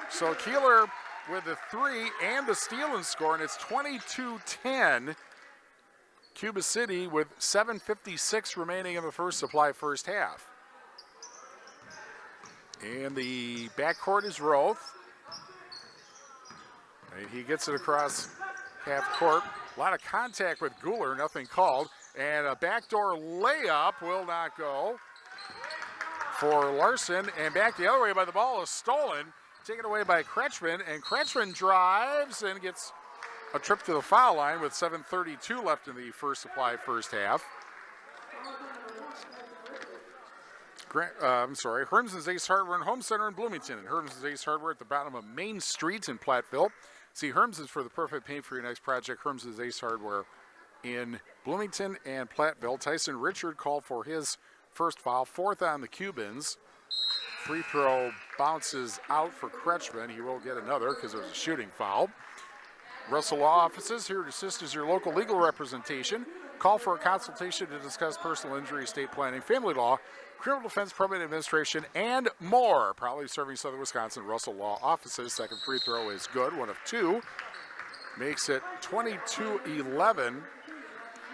So Kieler with the 3 and the steal and score, and it's 22-10. Cuba City with 7:56 remaining in the First Supply first half. And the backcourt is Roth. And he gets it across half court. A lot of contact with Guler, nothing called. And a backdoor layup will not go for Larson. And back the other way, by the ball is stolen. Taken away by Kretschmann. And Kretschmann drives and gets a trip to the foul line with 7:32 left in the First Supply first half. Hermson's Ace Hardware and Home Center in Bloomington. And Hermson's Ace Hardware at the bottom of Main Street in Platteville. See Hermson's for the perfect paint for your next project. Hermson's Ace Hardware in Bloomington and Platteville. Tyson Richard called for his first foul, 4th on the Cubans. Free throw bounces out for Kretschmann. He will get another because it was a shooting foul. Russell Law Offices here to assist as your local legal representation. Call for a consultation to discuss personal injury, estate planning, family law, criminal defense, probate administration, and more. Proudly serving Southern Wisconsin, Russell Law Offices. Second free throw is good, 1 of 2. Makes it 22-11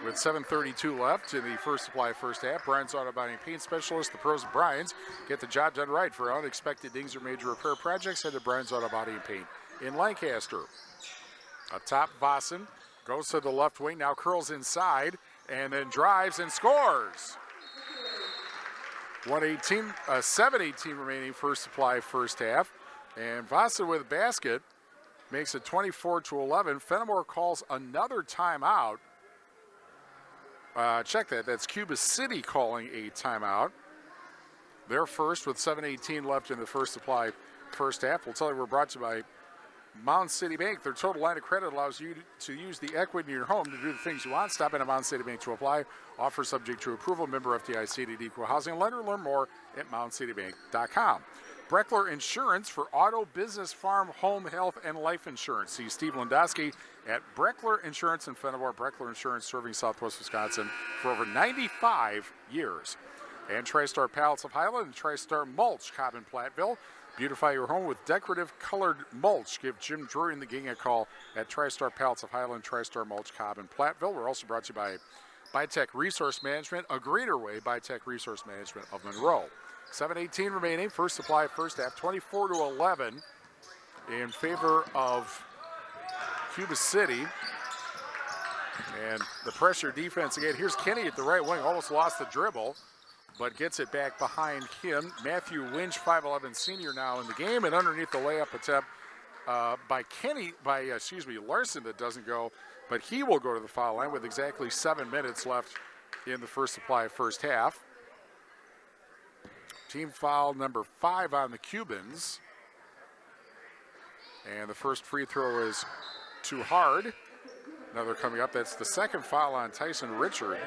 with 7:32 left in the First Supply first half. Brian's Auto Body and Paint Specialist, the pros of Brian's. Get the job done right for unexpected dings or major repair projects. Head to Brian's Auto Body and Paint in Lancaster. Up top, Vossen goes to the left wing, now curls inside, and then drives and scores. 7:18 remaining First Supply first half. And Vossen with a basket makes it 24-11. Fennimore calls another timeout. Check that. That's Cuba City calling a timeout. They're first with 7:18 left in the First Supply first half. We'll tell you we're brought to you by Mound City Bank. Their total line of credit allows you to use the equity in your home to do the things you want. Stop in at Mound City Bank to apply. Offer subject to approval. Member FDIC to Equal Housing Lender. Learn more at moundcitybank.com. Breckler Insurance for auto, business, farm, home, health, and life insurance. See Steve Landowski at Breckler Insurance in Fennimore. Breckler Insurance serving Southwest Wisconsin for over 95 years. And TriStar Pallets of Highland and TriStar Mulch, Cobb and Platteville. Beautify your home with decorative colored mulch. Give Jim Drury and the gang a call at TriStar Pallets of Highland, TriStar Mulch, Cobb and Platteville. We're also brought to you by Bytech Resource Management, a greener way, Bytech Resource Management of Monroe. 7:18 remaining, First Supply first half, 24-11 in favor of Cuba City. And the pressure defense again. Here's Kenny at the right wing, almost lost the dribble, but gets it back behind him. Matthew Winch, 5'11 senior now in the game, and underneath the layup attempt by Larson that doesn't go, but he will go to the foul line with exactly 7 minutes left in the First Supply first half. Team foul number 5 on the Cubans. And the first free throw is too hard. Another coming up. That's the second foul on Tyson Richard.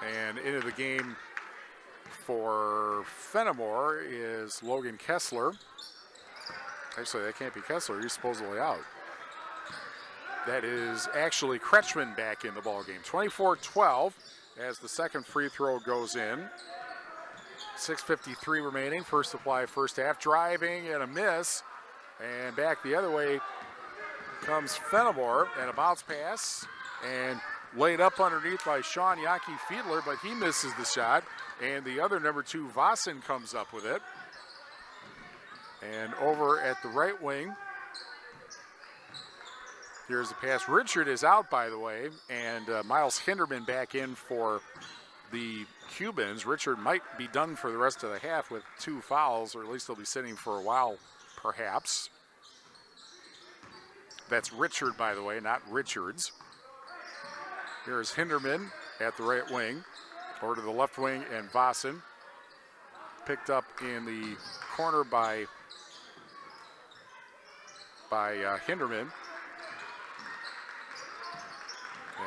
And into the game for Fennimore is Logan Kessler. Actually, that can't be Kessler. He's supposedly out. That is actually Kretschmann back in the ballgame. 24-12 as the second free throw goes in. 6:53 remaining. First Supply first half. Driving and a miss. And back the other way comes Fennimore. And a bounce pass. And laid up underneath by Sean Yankee Fiedler, but he misses the shot. And the other number 2, Vossen, comes up with it. And over at the right wing, here's the pass. Richard is out, by the way, and Miles Hinderman back in for the Cubans. Richard might be done for the rest of the half with 2 fouls, or at least he'll be sitting for a while, perhaps. That's Richard, by the way, not Richards. Here's Hinderman at the right wing. Over to the left wing, and Vossen picked up in the corner by by Hinderman.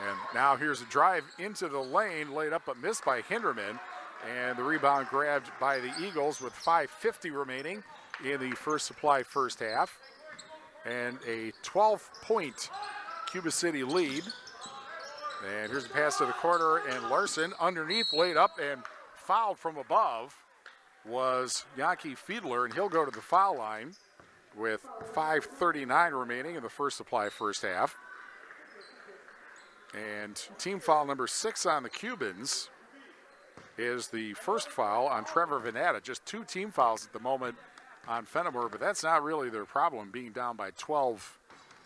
And now here's a drive into the lane, laid up but missed by Hinderman. And the rebound grabbed by the Eagles with 5:50 remaining in the First Supply first half. And a 12-point Cuba City lead. And here's a pass to the corner, and Larson underneath, laid up and fouled from above was Yankee Fiedler, and he'll go to the foul line with 5:39 remaining in the First Supply first half. And team foul number 6 on the Cubans is the first foul on Trevor Venata. Just 2 team fouls at the moment on Fennimore, but that's not really their problem. Being down by 12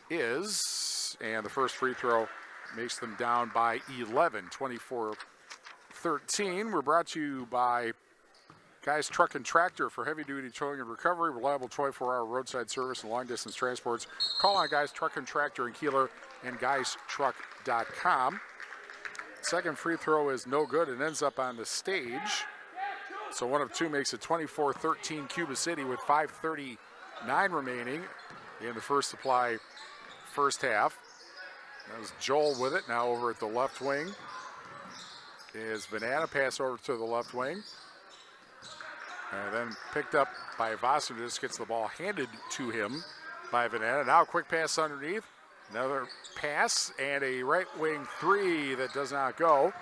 is, and the first free throw makes them down by 11, 24-13. We're brought to you by Guys Truck and Tractor for heavy-duty towing and recovery, reliable 24-hour roadside service and long-distance transports. Call on Guys Truck and Tractor in Kieler and guystruck.com. Second free throw is no good and ends up on the stage. So 1 of 2 makes it 24-13 Cuba City with 5:39 remaining in the First Supply first half. That was Joel with it. Now over at the left wing is Venata. Pass over to the left wing. And then picked up by Vossen. Just gets the ball handed to him by Venata. Now a quick pass underneath. Another pass and a right wing 3 that does not go.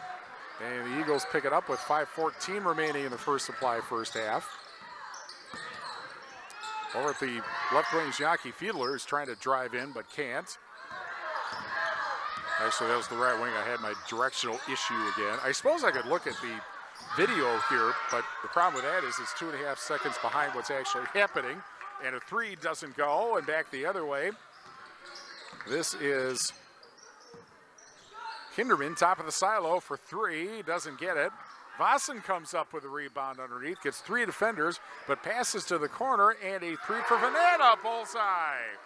And the Eagles pick it up with 5:14 remaining in the First Supply first half. Over at the left wing is Yankee Fiedler, who's trying to drive in but can't. Actually, that was the right wing. I had my directional issue again. I suppose I could look at the video here, but the problem with that is it's 2.5 seconds behind what's actually happening. And a 3 doesn't go, and back the other way. This is Hinderman, top of the silo for 3, doesn't get it. Vossen comes up with a rebound underneath, gets 3 defenders, but passes to the corner, and a 3 for Venata, bullseye.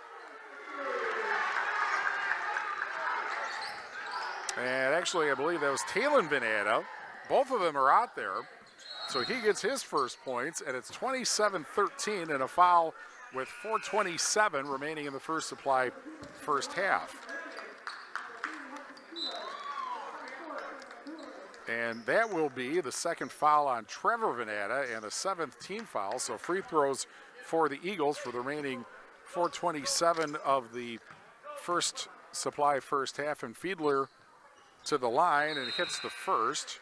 And actually, I believe that was Talon Venata. Both of them are out there. So he gets his first points, and it's 27-13 and a foul with 4:27 remaining in the First Supply first half. And that will be the second foul on Trevor Venata and the 7th team foul. So free throws for the Eagles for the remaining 4:27 of the First Supply first half. And Fiedler to the line and hits the first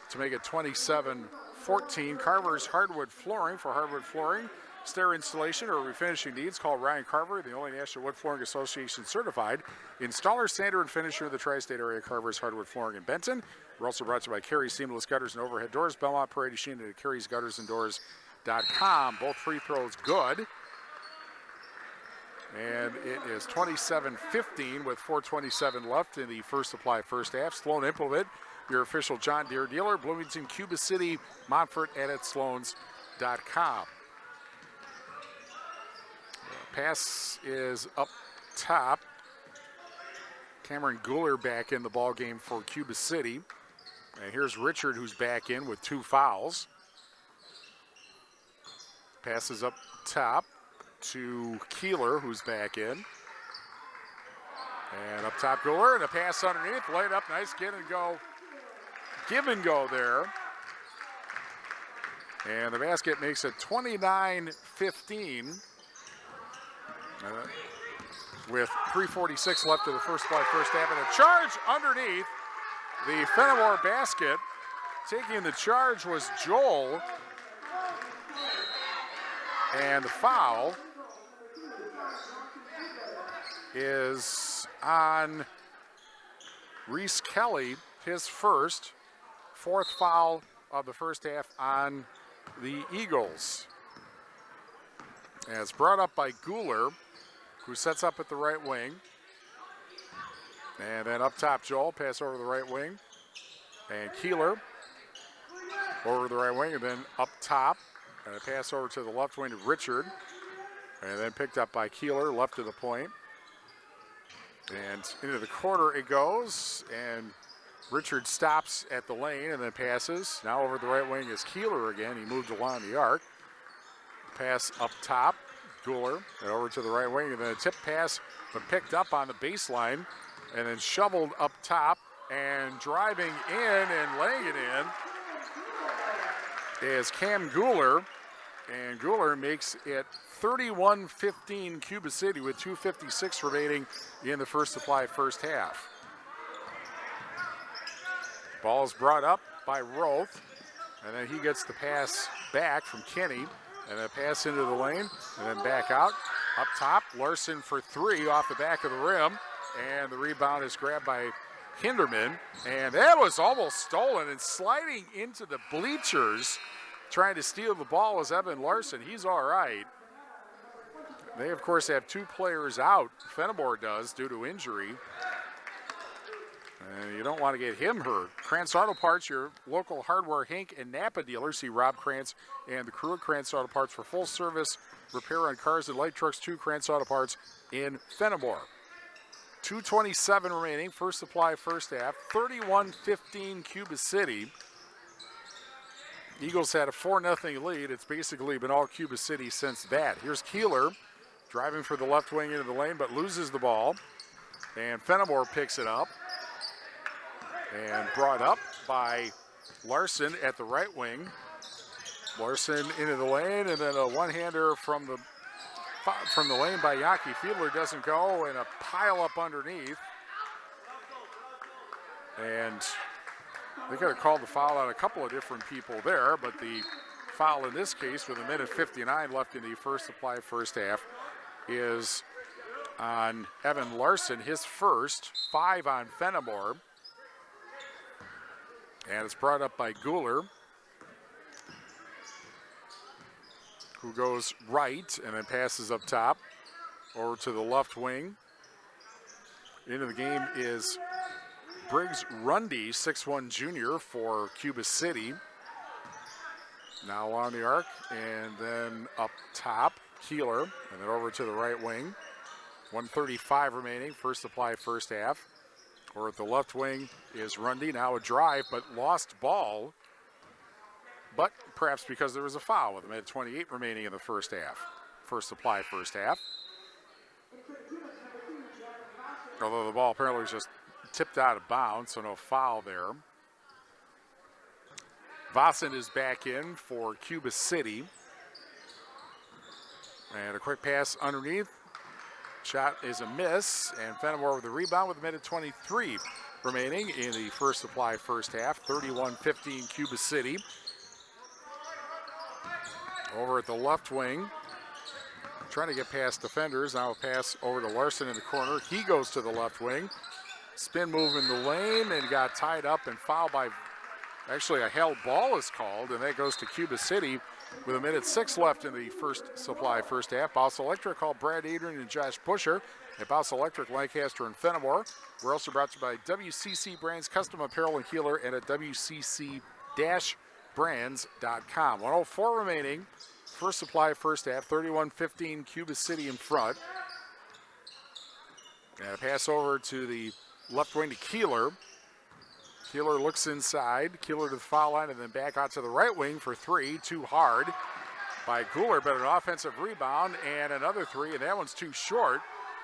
to make it 27-14. Carver's Hardwood Flooring. For hardwood flooring, stair installation, or refinishing needs, call Ryan Carver, the only National Wood Flooring Association certified installer, sander, and finisher of the tri-state area. Carver's Hardwood Flooring in Benton. We're also brought to you by Carey Seamless Gutters and Overhead Doors, Belmont Parade Machine, and Carey's Gutters and Doors.com. Both free throws good. And it is 27-15 with 4:27 left in the First Supply first half. Sloan Implement, your official John Deere dealer. Bloomington, Cuba City, Montfort, and at Sloans.com. Pass is up top. Cameron Guler back in the ball game for Cuba City. And here's Richard, who's back in with 2 fouls. Passes up top to Kieler, who's back in. And up top, Guler, and a pass underneath, laid up, nice give and go there. And the basket makes it 29-15. With 3:46 left of the First Supply first half, and a charge underneath the Fennimore basket. Taking the charge was Joel. And the foul is on Reese Kelly, his first, 4th foul of the first half on the Eagles. And it's brought up by Guler, who sets up at the right wing. And then up top, Joel, pass over the right wing. And Kieler over the right wing, and then up top. And a pass over to the left wing to Richard. And then picked up by Kieler, left of the point. And into the corner it goes. And Richard stops at the lane and then passes. Now over the right wing is Kieler again. He moved along the arc. Pass up top Cooler, and over to the right wing, and then a tip pass, but picked up on the baseline, and then shoveled up top, and driving in and laying it in is Cam Cooler, and Cooler makes it 31-15 Cuba City with 2:56 remaining in the First Supply first half. Ball is brought up by Roth, and then he gets the pass back from Kenny, and then pass into the lane, and then back out. Up top, Larson for three off the back of the rim, and the rebound is grabbed by Hinderman, and that was almost stolen, and sliding into the bleachers, trying to steal the ball is Evan Larson. He's all right. They, of course, have two players out. Fennimore does due to injury. And you don't want to get him hurt. Krantz Auto Parts, your local hardware Hank and Napa dealer. See Rob Krantz and the crew at Krantz Auto Parts for full service repair on cars and light trucks. To Krantz Auto Parts in Fennimore. 2:27 remaining. First Supply first half. 31-15 Cuba City. Eagles had a 4-0 lead. It's basically been all Cuba City since that. Here's Kieler driving for the left wing into the lane, but loses the ball. And Fennimore picks it up. And brought up by Larson at the right wing. Larson into the lane, and then a one-hander from the lane by Yaki Fiedler doesn't go, and a pile up underneath. And they could have called the foul on a couple of different people there, but the foul in this case, with 1:59 left in the First Supply first half, is on Evan Larson, his first, 5 on Fennimore. And it's brought up by Cooler, who goes right and then passes up top over to the left wing. Into the game is Briggs Rundy, 6'1" junior for Cuba City. Now on the arc, and then up top, Kieler, and then over to the right wing. 1:35 remaining, First Supply first half. Or at the left wing is Rundy, now a drive, but lost ball. But perhaps because there was a foul with a minute 28 remaining in the first half. First Supply first half. Although the ball apparently was just tipped out of bounds, so no foul there. Vossen is back in for Cuba City. And a quick pass underneath. Shot is a miss, and Fennimore with the rebound with a minute 23 remaining in the First Supply first half. 31-15 Cuba City. Over at the left wing, trying to get past defenders. Now a pass over to Larson in the corner. He goes to the left wing. Spin move in the lane and got tied up and fouled by, actually a held ball is called, and that goes to Cuba City with a minute 6 left in the First Supply first half. Bouse Electric called Brad Adrian and Josh Busher at Bouse Electric, Lancaster, and Fennimore. We're also brought to you by WCC Brands Custom Apparel and Kieler, and at WCC-Brands.com. 1:04 remaining. First Supply first half. 31-15 Cuba City in front. And a pass over to the left wing to Kieler. Kieler looks inside. Kieler to the foul line and then back out to the right wing for three. Too hard by Cooler, but an offensive rebound and another three, and that one's too short.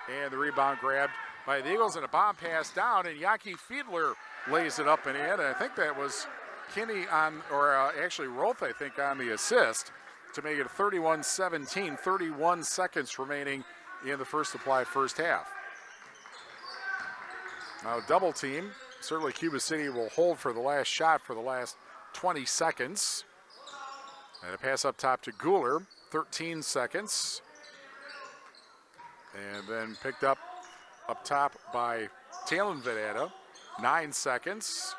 And the rebound grabbed by the Eagles, and a bomb pass down, and Yaki Fiedler lays it up and in. And I think that was Kinney on, or actually Roth, I think, on the assist to make it 31-17. 31 seconds remaining in the First Supply first half. Now double team. Certainly Cuba City will hold for the last shot for the last 20 seconds. And a pass up top to Cooler, 13 seconds. And then picked up top by Talon Videtta, 9 seconds.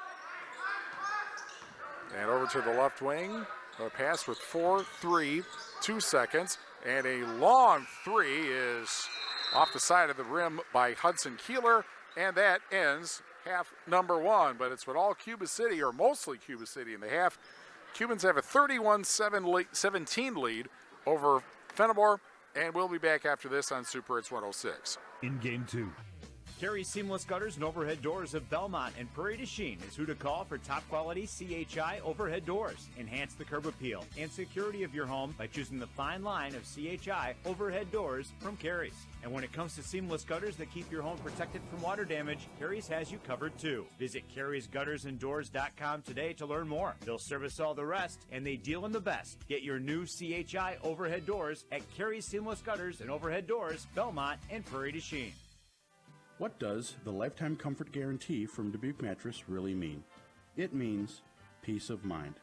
And over to the left wing, a pass with 4-3, 2 seconds. And a long three is off the side of the rim by Hudson Kieler, and that ends half number one, but it's with all Cuba City, or mostly Cuba City in the half. Cubans have a 31-17 lead over Fennimore, and we'll be back after this on Super Hits 106.
In game two.
Carey Seamless Gutters and Overhead Doors of Belmont and Prairie du Chien is who to call for top quality CHI overhead doors. Enhance the curb appeal and security of your home by choosing the fine line of CHI overhead doors from Carey's. And when it comes to seamless gutters that keep your home protected from water damage, Carey's has you covered too. Visit Carey'sGuttersandDoors.com today to learn more. They'll service all the rest, and they deal in the best. Get your new CHI overhead doors at Carey's Seamless Gutters and Overhead Doors, Belmont and Prairie du Chien.
What does the Lifetime Comfort Guarantee from Dubuque Mattress really mean? It means peace of mind.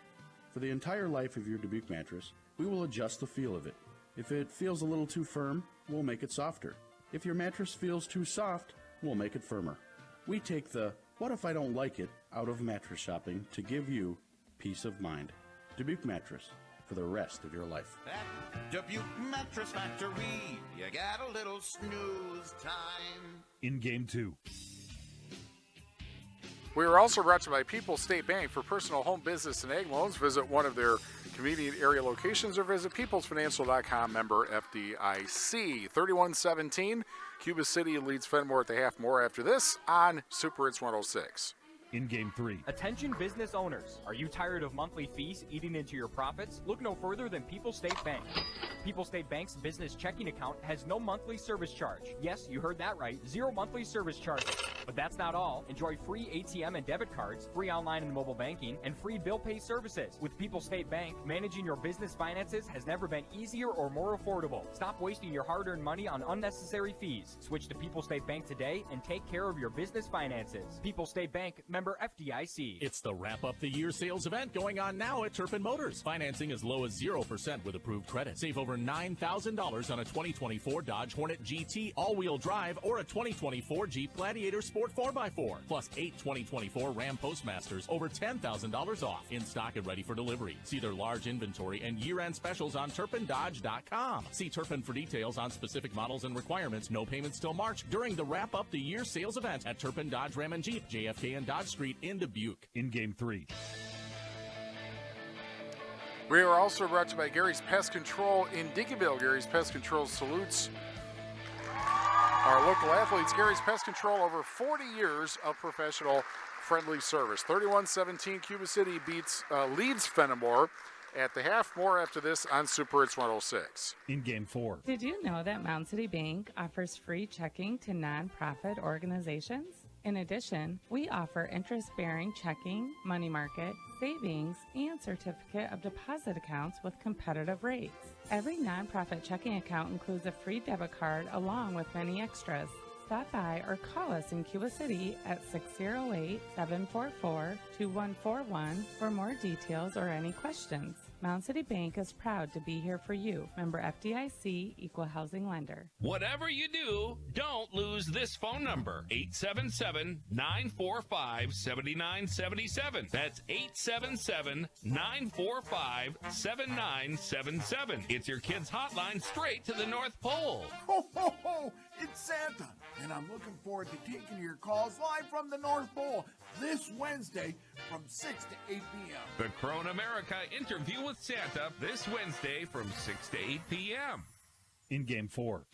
For the entire life of your Dubuque mattress, we will adjust the feel of it. If it feels a little too firm, we'll make it softer. If your mattress feels too soft, we'll make it firmer. We take the "what if I don't like it" out of mattress shopping to give you peace of mind. Dubuque Mattress, for the rest of your life.
At Dubuque Mattress Factory, you got a little snooze time.
In Game 2.
We are also brought to you by People's State Bank. For personal, home, business, and ag loans, visit one of their convenient area locations or visit peoplesfinancial.com, member FDIC. 31-17, Cuba City leads Fennimore at the half. More after this on Super Hits 106.
In Game 3.
Attention business owners. Are you tired of monthly fees eating into your profits? Look no further than People's State Bank. People's State Bank's business checking account has no monthly service charge. Yes, you heard that right. 0 monthly service charges. But that's not all. Enjoy free ATM and debit cards, free online and mobile banking, and free bill pay services. With People's State Bank, managing your business finances has never been easier or more affordable. Stop wasting your hard-earned money on unnecessary fees. Switch to People's State Bank today and take care of your business finances. People's State Bank, member FDIC.
It's the Wrap Up the Year sales event going on now at Turpin Motors. Financing as low as 0% with approved credit. Save over $9,000 on a 2024 Dodge Hornet GT all-wheel drive or a 2024 Jeep Gladiator Sport 4x4. Plus 8 2024 Ram Postmasters over $10,000 off. In stock and ready for delivery. See their large inventory and year-end specials on TurpinDodge.com. See Turpin for details on specific models and requirements. No payments till March during the Wrap Up the Year sales event at Turpin Dodge Ram and Jeep, JFK and Dodge Street in Dubuque.
In Game 3.
We are also brought to you by Gary's Pest Control in Dickeyville. Gary's Pest Control salutes our local athletes. Gary's Pest Control, over 40 years of professional friendly service. 31-17, Cuba City leads Fennimore at the half. More after this on Super Hits 106.
In Game 4.
Did you know that Mound City Bank offers free checking to nonprofit organizations? In addition, we offer interest-bearing checking, money market, savings, and certificate of deposit accounts with competitive rates. Every nonprofit checking account includes a free debit card along with many extras. Stop by or call us in Cuba City at 608-744-2141 for more details or any questions. Mound City Bank is proud to be here for you. Member FDIC, Equal Housing Lender.
Whatever you do, don't lose this phone number. 877-945-7977. That's 877-945-7977. It's your kid's hotline straight to the North Pole.
Ho, ho, ho! It's Santa, and I'm looking forward to taking your calls live from the North Pole this Wednesday from 6 to 8 p.m.
The Crone America Interview with Santa this Wednesday from 6 to 8 p.m.
In Game 4.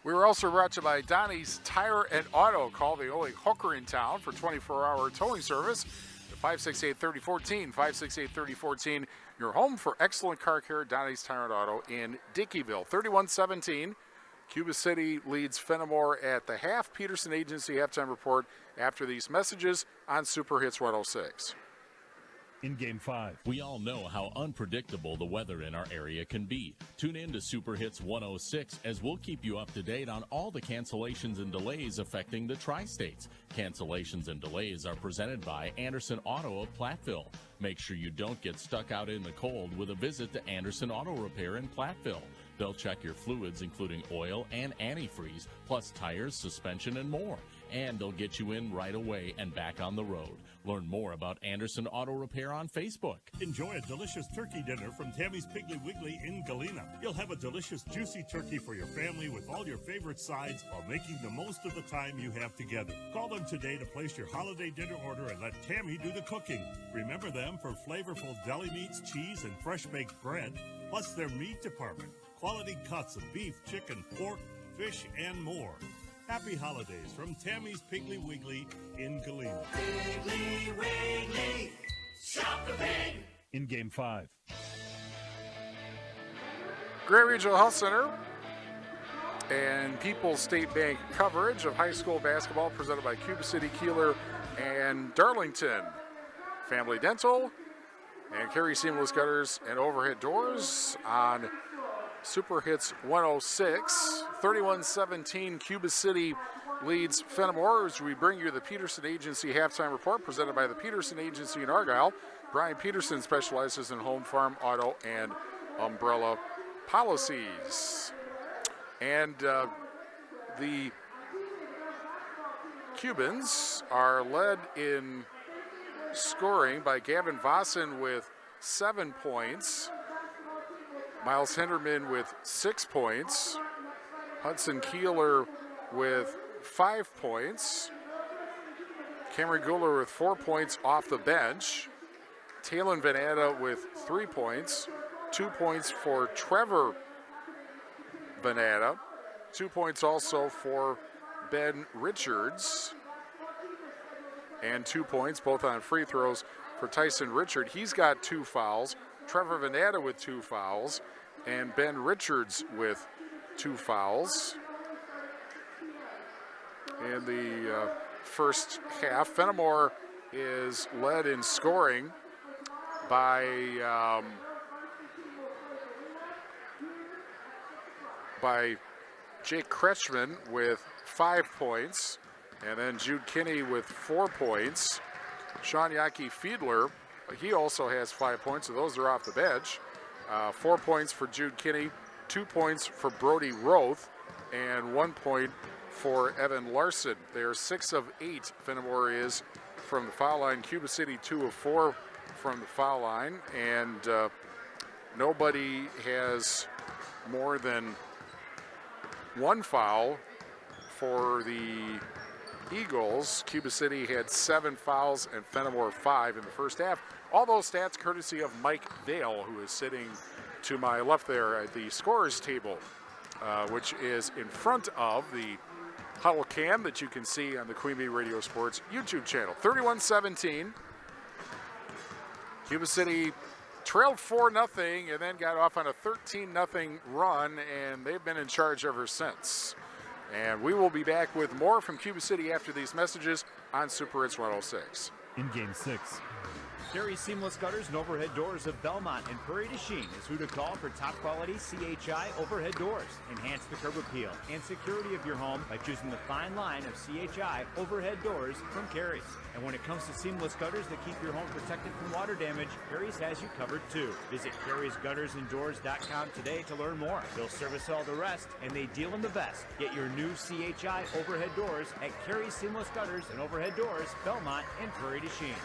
We were also brought to you by Donnie's Tire and Auto. Call the only hooker in town for 24-hour towing service at 568-3014. 568-3014. Your home for excellent car care, Donnie's Tire and Auto in Dickeyville. 31-17. Cuba City leads Fennimore at the half. Peterson Agency halftime report after these messages on Super Hits 106.
In Game 5.
We all know how unpredictable the weather in our area can be. Tune in to Super Hits 106 as we'll keep you up to date on all the cancellations and delays affecting the tri-states. Cancellations and delays are presented by Anderson Auto of Platteville. Make sure you don't get stuck out in the cold with a visit to Anderson Auto Repair in Platteville. They'll check your fluids, including oil and antifreeze, plus tires, suspension, and more. And they'll get you in right away and back on the road. Learn more about Anderson Auto Repair on Facebook.
Enjoy a delicious turkey dinner from Tammy's Piggly Wiggly in Galena. You'll have a delicious, juicy turkey for your family with all your favorite sides while making the most of the time you have together. Call them today to place your holiday dinner order and let Tammy do the cooking. Remember them for flavorful deli meats, cheese, and fresh-baked bread, plus their meat department. Quality cuts of beef, chicken, pork, fish, and more. Happy holidays from Tammy's Piggly Wiggly in Galena.
Piggly Wiggly, shop the pig.
In Game 5.
Grant Regional Health Center and People's State Bank coverage of high school basketball presented by Cuba City, Kieler, and Darlington. Family Dental and Carey Seamless Gutters and Overhead Doors on Super Hits 106. 31-17, Cuba City leads Fennimore as we bring you the Peterson Agency halftime report presented by the Peterson Agency in Argyle. Brian Peterson specializes in home, farm, auto, and umbrella policies. And the Cubans are led in scoring by Gavin Vossen with 7 points. Miles Henderman with 6 points. Hudson Kieler with 5 points. Cameron Guler with 4 points off the bench. Talon Vanetta with 3 points. 2 points for Trevor Vanetta. 2 points also for Ben Richards. And 2 points, both on free throws, for Tyson Richard. He's got 2 fouls. Trevor Vanetta with 2 fouls. And Ben Richards with 2 fouls. In the first half, Fennimore is led in scoring by Jake Kretschmann with 5 points, and then Jude Kinney with 4 points. Sean Yaki Fiedler, he also has 5 points, so those are off the bench. 4 points for Jude Kinney, 2 points for Brody Roth, and 1 point for Evan Larson. They are 6 of 8, Fennimore is, from the foul line. Cuba City 2 of 4 from the foul line, and nobody has more than 1 foul for the Eagles. Cuba City had 7 fouls and Fennimore 5 in the first half. All those stats courtesy of Mike Dale, who is sitting to my left there at the scorers table, which is in front of the huddle cam that you can see on the Queen Bee Radio Sports YouTube channel. 31-17. Cuba City trailed 4-0 and then got off on a 13-0 run, and they've been in charge ever since. And we will be back with more from Cuba City after these messages on Super Hits 106.
In Game 6.
Carey Seamless Gutters and Overhead Doors of Belmont and Prairie du Chien is who to call for top quality CHI overhead doors. Enhance the curb appeal and security of your home by choosing the fine line of CHI overhead doors from Carey's. And when it comes to seamless gutters that keep your home protected from water damage, Carey's has you covered too. Visit Carey'sGuttersandDoors.com today to learn more. They'll service all the rest, and they deal in the best. Get your new CHI overhead doors at Carey's Seamless Gutters and Overhead Doors, Belmont and Prairie du Chien.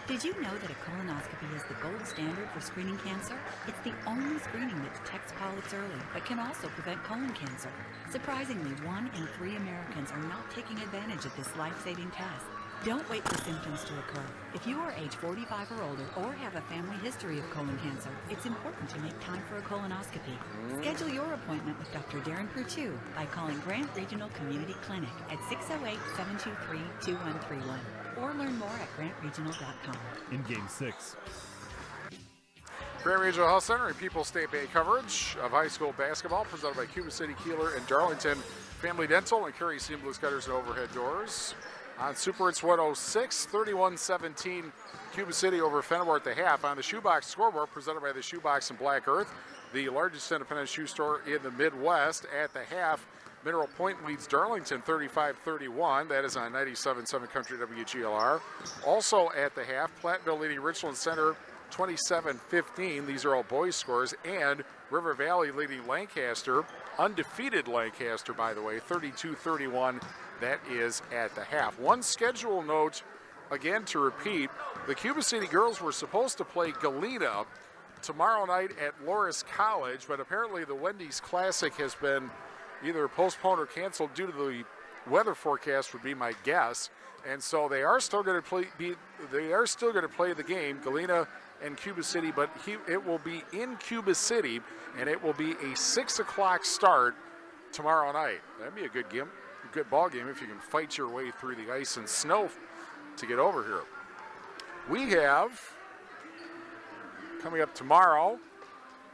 Did you know that a colonoscopy is the gold standard for screening cancer? It's the only screening that detects polyps early, but can also prevent colon cancer. Surprisingly, 1 in 3 Americans are not taking advantage of this life-saving test. Don't wait for symptoms to occur. If you are age 45 or older or have a family history of colon cancer, it's important to make time for a colonoscopy. Schedule your appointment with Dr. Darren Purtu by calling Grant Regional Community Clinic at 608-723-2131 or learn more at grantregional.com.
In Game 6.
Grant Regional Health Center and People's State Bank coverage of high school basketball presented by Cuba City, Kieler, and Darlington. Family Dental and Carey Seamless Gutters and Overhead Doors. On Super Hits 106, 31-17, Cuba City over Fennimore at the half. On the Shoebox scoreboard presented by the Shoebox in Black Earth, the largest independent shoe store in the Midwest. At the half, Mineral Point leads Darlington 35-31. That is on 97.7 Country WGLR. Also at the half, Platteville leading Richland Center 27-15. These are all boys scores. And River Valley leading Lancaster, undefeated Lancaster, by the way, 32-31. That is at the half. One schedule note, again to repeat, the Cuba City girls were supposed to play Galena tomorrow night at Loras College, but apparently the Wendy's Classic has been either postponed or canceled due to the weather forecast, would be my guess. And so they are still going to play. They are still going to play the game, Galena and Cuba City, but it will be in Cuba City, and it will be a 6 o'clock start tomorrow night. That'd be a good game. good ball game if you can fight your way through the ice and snow to get over here. We have, coming up tomorrow,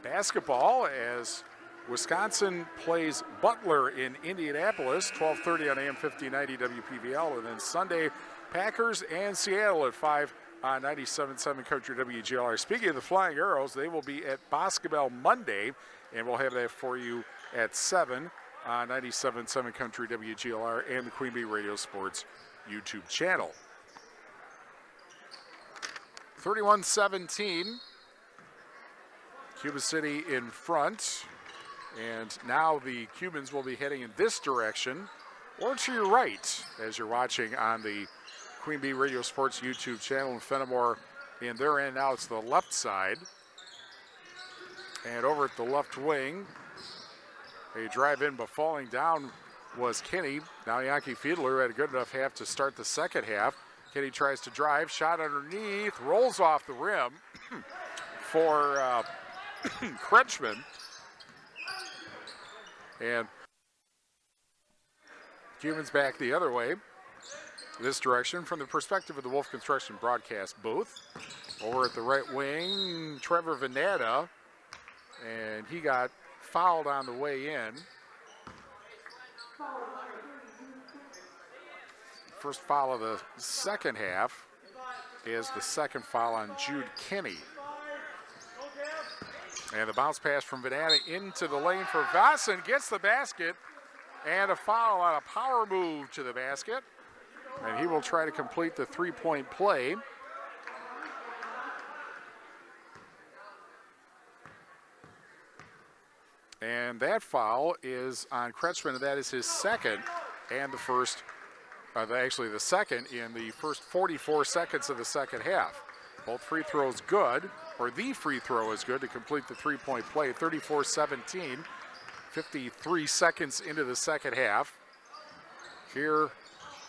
basketball as Wisconsin plays Butler in Indianapolis, 12:30 on AM 1590 WPVL. And then Sunday, Packers and Seattle at 5 on 97.7 Country WGLR. Speaking of the Flying Arrows, they will be at Basketball Monday, and we'll have that for you at 7 on 97.7 Country WGLR and the Queen Bee Radio Sports YouTube channel. 31-17. Cuba City in front. And now the Cubans will be heading in this direction or to your right as you're watching on the Queen Bee Radio Sports YouTube channel in Fennimore in their end. Now it's the left side. And over at the left wing, a drive in but falling down was Kenny. Now Yankee Fiedler had a good enough half to start the second half. Kenny tries to drive, shot underneath, rolls off the rim for Kretschmann. And Cubans back the other way, this direction from the perspective of the Wolf Construction broadcast booth. Over at the right wing, Trevor Venata, and he got fouled on the way in. First foul of the second half is the second foul on Jude Kinney. And the bounce pass from Venata into the lane for Vossen, gets the basket, and a foul on a power move to the basket. And he will try to complete the three-point play. And that foul is on Kretschmann, and that is his second and the first, actually the second in the first 44 seconds of the second half. Both free throws good, or the free throw is good to complete the three-point play. 34-17, 53 seconds into the second half. Here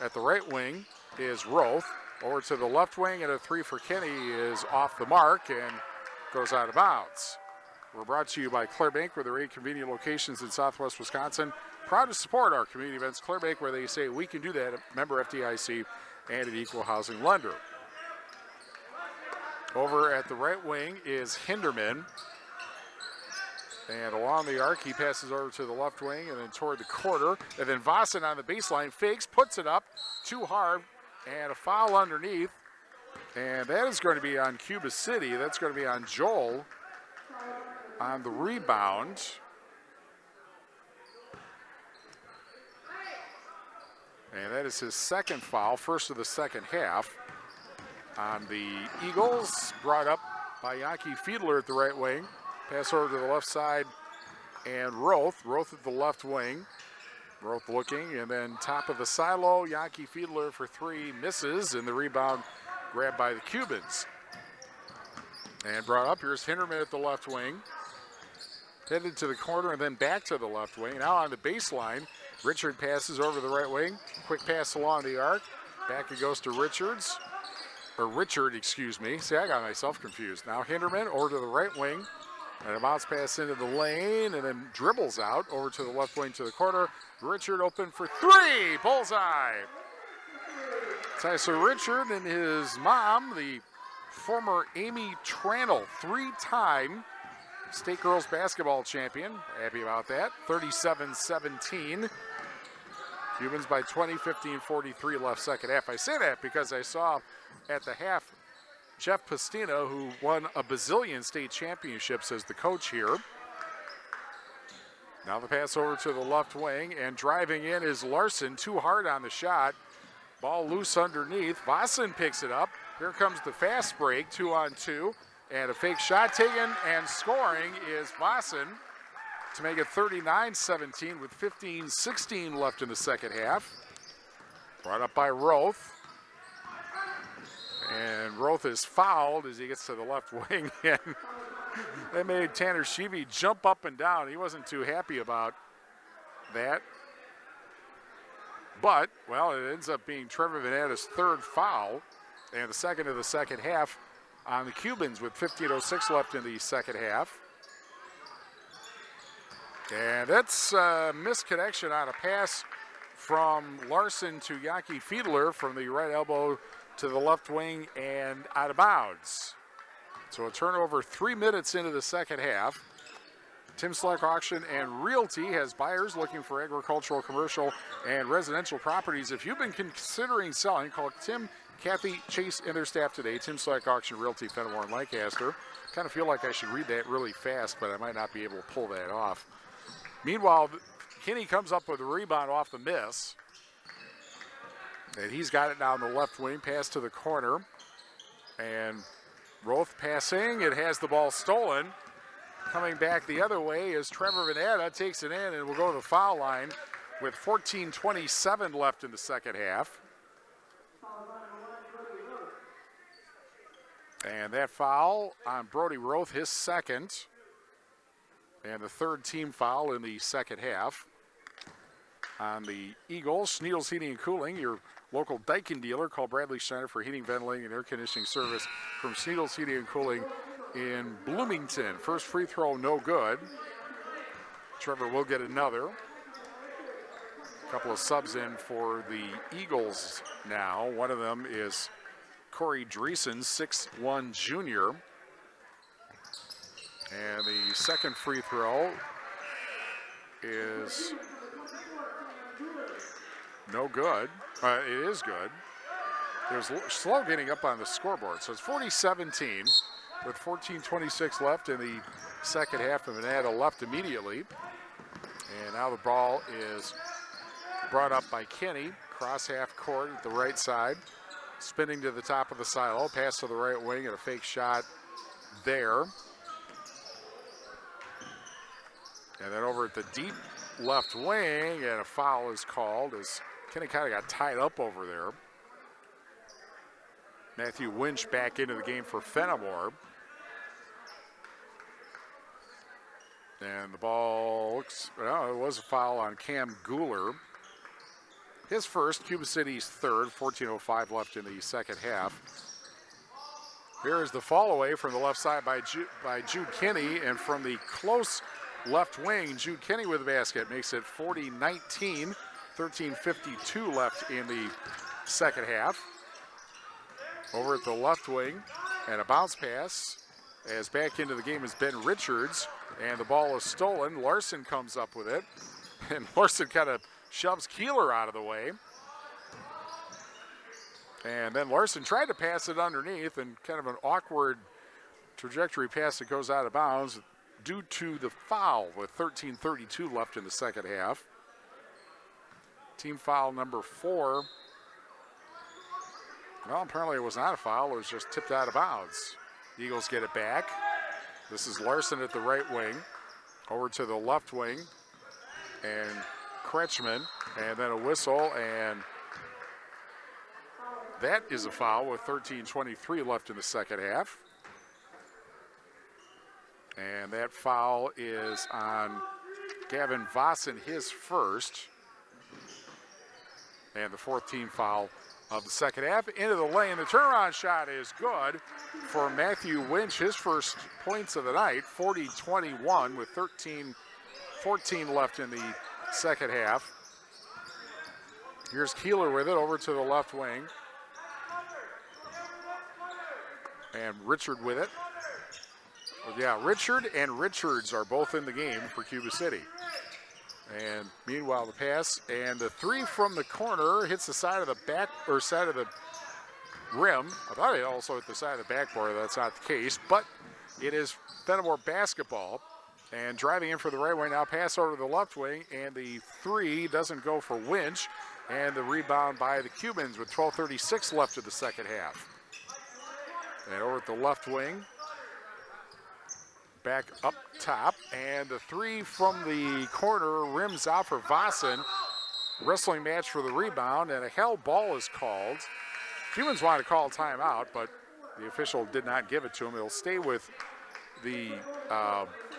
at the right wing is Roth. Over to the left wing, and a three for Kenny is off the mark and goes out of bounds. We're brought to you by Clear Bank, with their 8 convenient locations in Southwest Wisconsin. Proud to support our community events. Clear Bank, where they say we can do that. Member FDIC and an equal housing lender. Over at the right wing is Hinderman. And along the arc, he passes over to the left wing and then toward the corner. And then Vossen on the baseline fakes, puts it up too hard, and a foul underneath. And that is going to be on Cuba City. That's going to be on Joel on the rebound. And that is his second foul, first of the second half. On the Eagles, brought up by Yankee Fiedler at the right wing. Pass over to the left side, and Roth at the left wing. Roth looking, and then top of the silo, Yankee Fiedler for three, misses, and the rebound grabbed by the Cubans. And brought up, here's Hinderman at the left wing. Headed to the corner and then back to the left wing. Now on the baseline, Richard passes over the right wing. Quick pass along the arc. Back it goes to Richard, excuse me. See, I got myself confused. Now Hinderman over to the right wing. And a bounce pass into the lane and then dribbles out over to the left wing to the corner. Richard open for three. Bullseye. So Richard and his mom, the former Amy Trannell, 3-time state girls basketball champion. Happy about that. 37-17. Cubans by 20, 15-43 left second half. I say that because I saw at the half Jeff Pastina, who won a bazillion state championships as the coach here. Now the pass over to the left wing, and driving in is Larson, too hard on the shot. Ball loose underneath. Vossen picks it up. Here comes the fast break, 2-on-2, and a fake shot taken, and scoring is Vossen to make it 39-17 with 15-16 left in the second half. Brought up by Roth. And Roth is fouled as he gets to the left wing, and they made Tanner Sheevy jump up and down. He wasn't too happy about that. But, well, it ends up being Trevor Venata's third foul, and the second of the second half on the Cubans with 15:06 left in the second half. And that's a misconnection on a pass from Larson to Yaki Fiedler from the right elbow to the left wing and out of bounds. So a turnover 3 minutes into the second half. Tim Selleck Auction and Realty has buyers looking for agricultural, commercial, and residential properties. If you've been considering selling, call Tim, Kathy, Chase, and their staff today. Tim Selleck Auction, Realty, Fennimore, and Lancaster. Kind of feel like I should read that really fast, but I might not be able to pull that off. Meanwhile, Kinney comes up with a rebound off the miss. And he's got it now in the left wing, pass to the corner. And Roth passing, it has the ball stolen. Coming back the other way is Trevor Venata, takes it in and will go to the foul line with 14:27 left in the second half. And that foul on Brody Roth, his second. And the third team foul in the second half. On the Eagles, Schneidels Heating and Cooling, your local Daikin dealer. Call Bradley Schneider for heating, ventilating, and air conditioning service from Schneidels Heating and Cooling in Bloomington. First free throw, no good. Trevor will get another. A couple of subs in for the Eagles now. One of them is Corey Dreesen, 6'1" junior. And the second free throw is no good. It is good. It was slow getting up on the scoreboard. So it's 40-17 with 14:26 left in the second half, and Venata left immediately. And now the ball is brought up by Kinney. Cross half court at the right side. Spinning to the top of the silo. Pass to the right wing and a fake shot there. And then over at the deep left wing, and a foul is called as Kinney kind of got tied up over there. Matthew Winch back into the game for Fennimore. And the ball looks, well, it was a foul on Cam Gooler. His first, Cuba City's third, 14:05 left in the second half. Here is the fall away from the left side by Jude Kinney, and from the close left wing, Jude Kinney with the basket makes it 40-19, 13:52 left in the second half. Over at the left wing, and a bounce pass as back into the game is Ben Richards, and the ball is stolen. Larson comes up with it, and Larson kind of shoves Kieler out of the way. And then Larson tried to pass it underneath, and kind of an awkward trajectory pass that goes out of bounds due to the foul with 13:32 left in the second half. Team foul number 4. Well, apparently it was not a foul. It was just tipped out of bounds. The Eagles get it back. This is Larson at the right wing. Over to the left wing. And Kretschmann. And then a whistle. And that is a foul with 13:23 left in the second half. And that foul is on Gavin Vossen, his first. And the fourth team foul of the second half. Into the lane. The turnaround shot is good for Matthew Winch, his first points of the night. 40-21 with 13:14 left in the second half. Here's Kieler with it over to the left wing. And Richard with it. Yeah, Richard and Richards are both in the game for Cuba City. And meanwhile, the pass and the three from the corner hits the side of the back or side of the rim. I thought it also hit the side of the backboard. That's not the case, but it is Fennimore basketball. And driving in for the right wing now, pass over to the left wing, and the three doesn't go for Winch. And the rebound by the Cubans with 12:36 left of the second half. And over at the left wing, back up top, and the three from the corner rims out for Vossen. Wrestling match for the rebound, and a held ball is called. Cubans wanted to call a timeout, but the official did not give it to him. It'll stay with the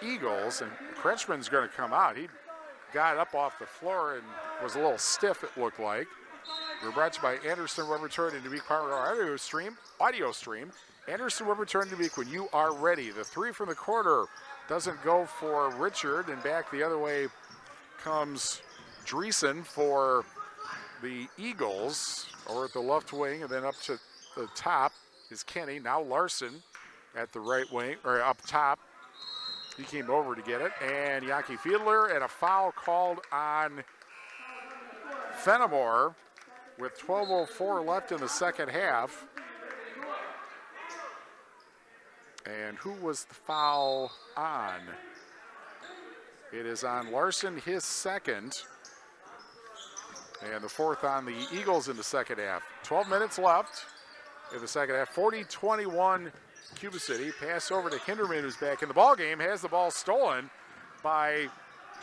Eagles, and Kretschmann's going to come out. He got up off the floor and was a little stiff, it looked like. We're brought to you by Anderson Rubber Turn and Dubuque Power Audio Stream. Anderson Rubber Turn Dubuque when you are ready. The three from the corner doesn't go for Richard, and back the other way comes Dreesen for the Eagles over at the left wing, and then up to the top is Kenny. Now Larson at the right wing, or up top. He came over to get it. And Yankee Fiedler, and a foul called on Fennimore with 12:04 left in the second half. And who was the foul on? It is on Larson, his second. And the fourth on the Eagles in the second half. 12 minutes left in the second half. 40-21 Cuba City. Pass over to Hinderman, who's back in the ball game. Has the ball stolen by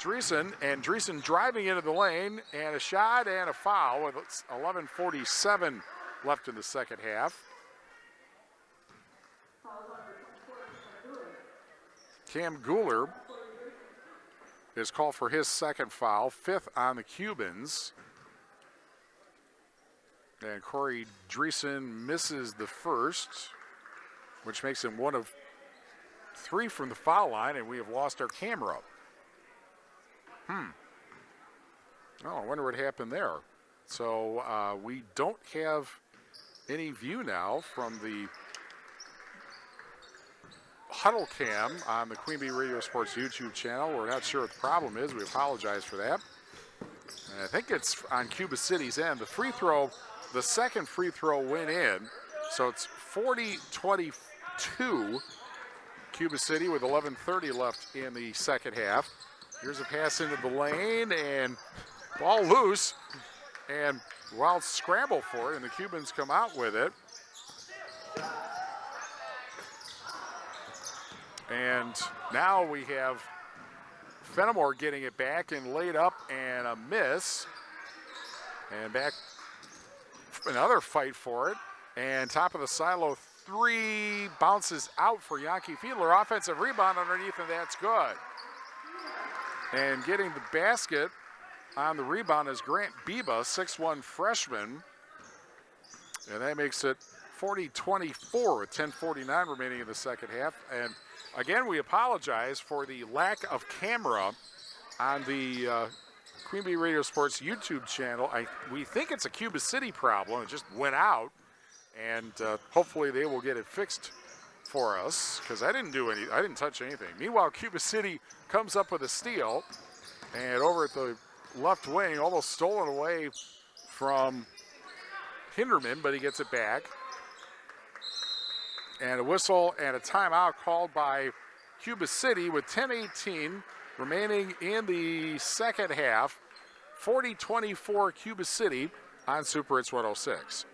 Dreesen. And Dreesen driving into the lane. And a shot and a foul with 11:47 left in the second half. Cam Kieler is called for his second foul, fifth on the Cubans. And Corey Dreesen misses the first, which makes him one of three from the foul line, and we have lost our camera. Oh, I wonder what happened there. So we don't have any view now from the huddle cam on the Queen Bee Radio Sports YouTube channel. We're not sure what the problem is. We apologize for that. And I think it's on Cuba City's end. The free throw, the second free throw went in. So it's 40-22 Cuba City with 11:30 left in the second half. Here's a pass into the lane and ball loose. And Wild scramble for it, and the Cubans come out with it. And now we have Fennimore getting it back and laid up and a miss. And back, another fight for it. And top of the silo, three bounces out for Yankee Fiedler. Offensive rebound underneath, and that's good. And getting the basket on the rebound is Grant Biba, 6'1" freshman. And that makes it 40-24 with 10:49 remaining in the second half. And again, we apologize for the lack of camera on the Queen Bee Radio Sports YouTube channel. We think it's a Cuba City problem. It just went out, and hopefully they will get it fixed for us, because I didn't touch anything. Meanwhile, Cuba City comes up with a steal, and over at the left wing, almost stolen away from Hinderman, but he gets it back. And a whistle and a timeout called by Cuba City with 10:18 remaining in the second half. 40-24 Cuba City on Super Hits 106.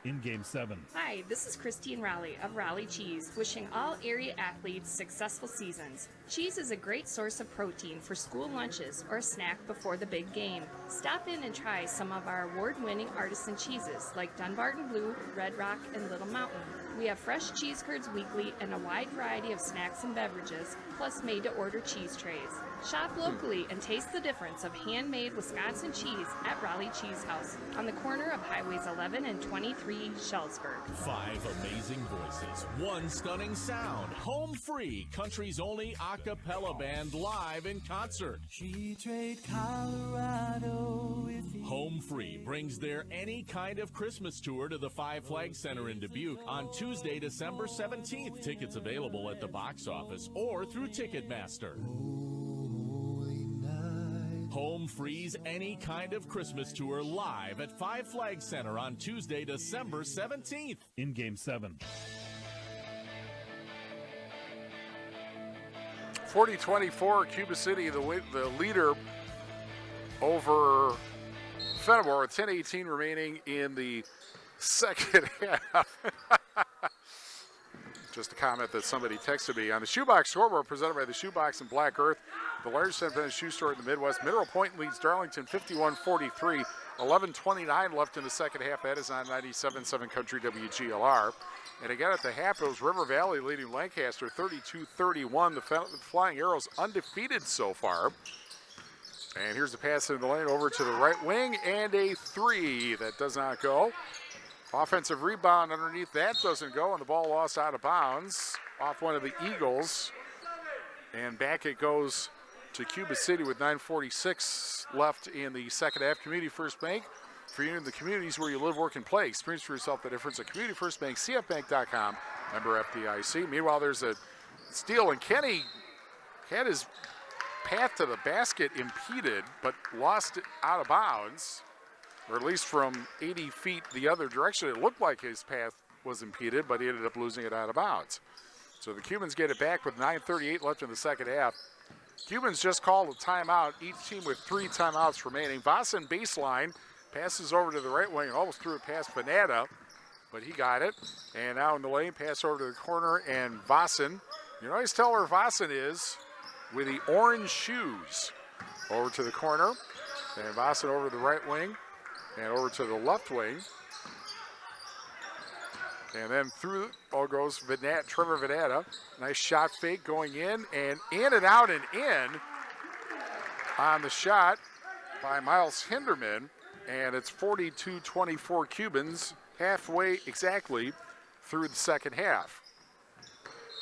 In Game 7.
Hi, this is Christine Raleigh of Raleigh Cheese, wishing all area athletes successful seasons. Cheese is a great source of protein for school lunches or a snack before the big game. Stop in and try some of our award-winning artisan cheeses like Dunbarton Blue, Red Rock, and Little Mountain. We have fresh cheese curds weekly and a wide variety of snacks and beverages, plus made-to-order cheese trays. Shop locally and taste the difference of handmade Wisconsin cheese at Raleigh Cheese House on the corner of Highways 11 and 23 Shellsburg.
5 amazing voices, 1 stunning sound. Home Free, country's only a cappella band live in concert. Home Free brings their Any Kind of Christmas tour to the Five Flags Center in Dubuque on Tuesday, December 17th. Tickets available at the box office or through Ticketmaster. Home Free's Any Kind of Christmas tour live at Five Flags Center on Tuesday, December 17th.
In Game 7.
40-24 Cuba City, the leader over Fennimore with 10:18 remaining in the second half. Just a comment that somebody texted me. On the Shoebox scoreboard presented by the Shoebox and Black Earth, the largest independent shoe store in the Midwest, Mineral Point leads Darlington 51-43. 11:29 left in the second half. That is on 97.7 Country WGLR. And again at the half, it was River Valley leading Lancaster 32-31. The Flying Arrows undefeated so far. And here's the pass in the lane over to the right wing, and a three that does not go. Offensive rebound underneath, that doesn't go, and the ball lost out of bounds off one of the Eagles. And back it goes to Cuba City with 9:46 left in the second half. Community First Bank for you in the communities where you live, work, and play. Experience for yourself the difference at Community First Bank, cfbank.com, member FDIC. Meanwhile, there's a steal, and Kenny had his path to the basket impeded, but lost it out of bounds, or at least from 80 feet the other direction. It looked like his path was impeded, but he ended up losing it out of bounds. So the Cubans get it back with 9:38 left in the second half. Cubans just called a timeout, each team with 3 timeouts remaining. Vossen baseline, passes over to the right wing, almost threw it past Venata, but he got it. And now in the lane, pass over to the corner, and Vossen, you always tell where Vossen is with the orange shoes. Over to the corner, and Vossen over to the right wing, and over to the left wing. And then through goes Trevor Venata. Nice shot fake going in and out and in on the shot by Miles Hinderman. And it's 42-24 Cubans, halfway exactly through the second half.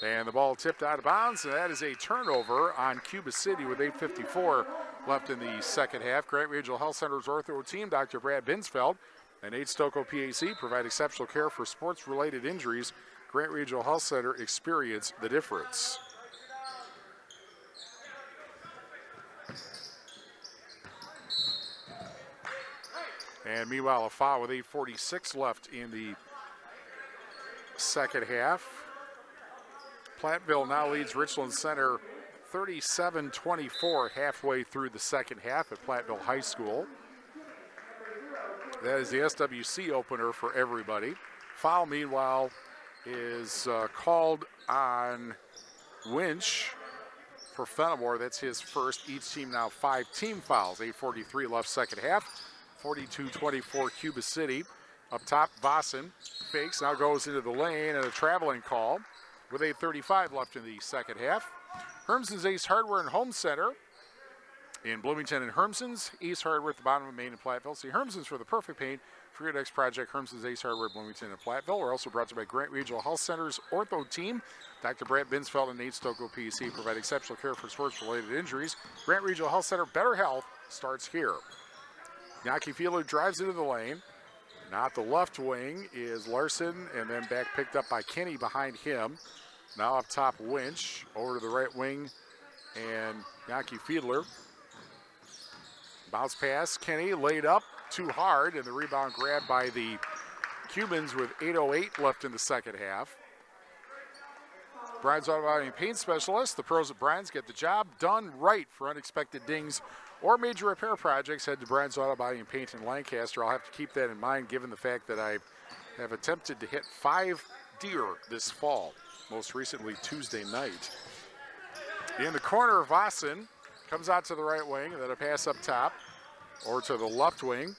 And the ball tipped out of bounds, and that is a turnover on Cuba City with 8:54 left in the second half. Grant Regional Health Center's ortho team, Dr. Brad Binsfeld and Nate Stocco PAC, provide exceptional care for sports-related injuries. Grant Regional Health Center, experience the difference. And meanwhile, a foul with 8:46 left in the second half. Platteville now leads Richland Center 37-24 halfway through the second half at Platteville High School. That is the SWC opener for everybody. Foul, meanwhile, is called on Winch for Fennimore. That's his first. Each team now 5 team fouls. 8:43 left second half. 42-24 Cuba City. Up top, Vossen fakes, now goes into the lane, and a traveling call with 8:35 left in the second half. Hermson's Ace Hardware and Home Center in Bloomington, and Hermson's Ace Hardware at the bottom of Main and Platteville. See Hermson's for the perfect paint for your next project. Hermson's Ace Hardware, Bloomington and Platteville. We're also brought to you by Grant Regional Health Center's ortho team. Dr. Brad Binsfeld and Nate Stocco PC provide exceptional care for sports-related injuries. Grant Regional Health Center, better health starts here. Yaki Fieler drives into the lane. Now at the left wing is Larson, and then back picked up by Kenny behind him. Now up top, Winch. Over to the right wing, and Yaki Fiedler. Bounce pass, Kenny laid up too hard, and the rebound grabbed by the Cubans with 8:08 left in the second half. Brian's Auto Body and Paint Specialist. The pros at Brian's get the job done right. For unexpected dings or major repair projects, head to Brian's Auto Body and Paint in Lancaster. I'll have to keep that in mind given the fact that I have attempted to hit 5 deer this fall, most recently Tuesday night. In the corner, Vossen comes out to the right wing, and then a pass up top, or to the left wing.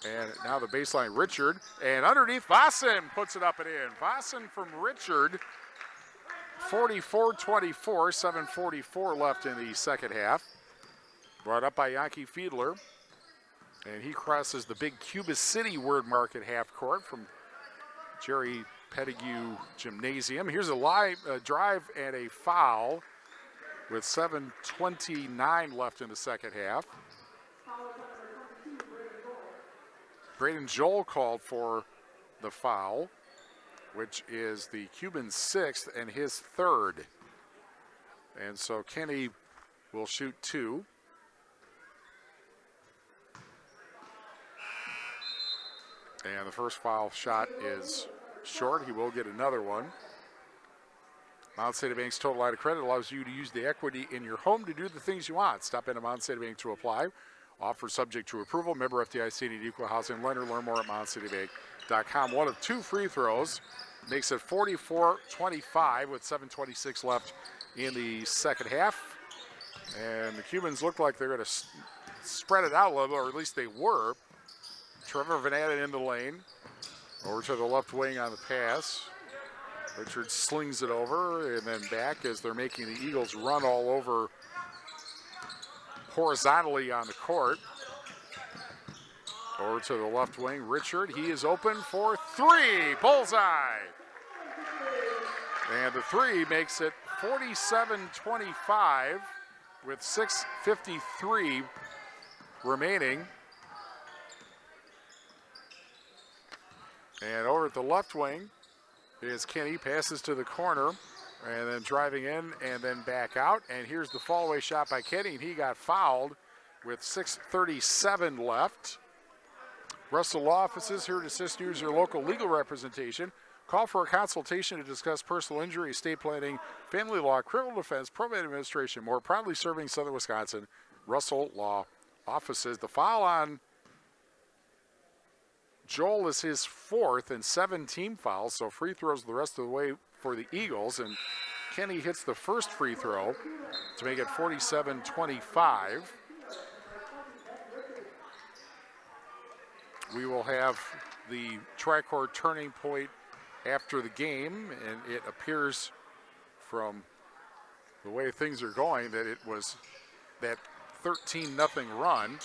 And now the baseline, Richard, and underneath, Vossen puts it up and in. Vossen from Richard, 44-24, 7:44 left in the second half. Brought up by Yankee Fiedler, and he crosses the big Cuba City word mark at half court from Jerry Pettigrew Gymnasium. Here's a live drive and a foul with 7:29 left in the second half. Braden Joel called for the foul, which is the Cuban's 6th and his 3rd. And so Kenny will shoot 2. And the first foul shot is short. He will get another one. Mountain State Bank's total line of credit allows you to use the equity in your home to do the things you want. Stop into Mountain State Bank to apply. Offer subject to approval. Member FDIC and equal housing lender. Learn more at mountcitybank.com. One of 2 free throws makes it 44-25 with 7:26 left in the second half. And the Cubans look like they're going to spread it out a little, or at least they were. Trevor Venata in the lane. Over to the left wing on the pass. Richard slings it over and then back as they're making the Eagles run all over horizontally on the court. Over to the left wing, Richard. He is open for 3. Bullseye. And the 3 makes it 47-25 with 6:53 remaining And over at the left wing is Kenny, passes to the corner, and then driving in and then back out. And here's the fallaway shot by Kenny, and he got fouled with 6:37 left. Russell Law Offices here to assist you as your local legal representation. Call for a consultation to discuss personal injury, estate planning, family law, criminal defense, probate administration. More proudly serving Southern Wisconsin. Russell Law Offices. The foul on Joel is his 4th and 7 team fouls, so free throws the rest of the way for the Eagles. And Kenny hits the first free throw to make it 47-25. We will have the Tricor turning point after the game, and it appears from the way things are going that it was that 13-0 run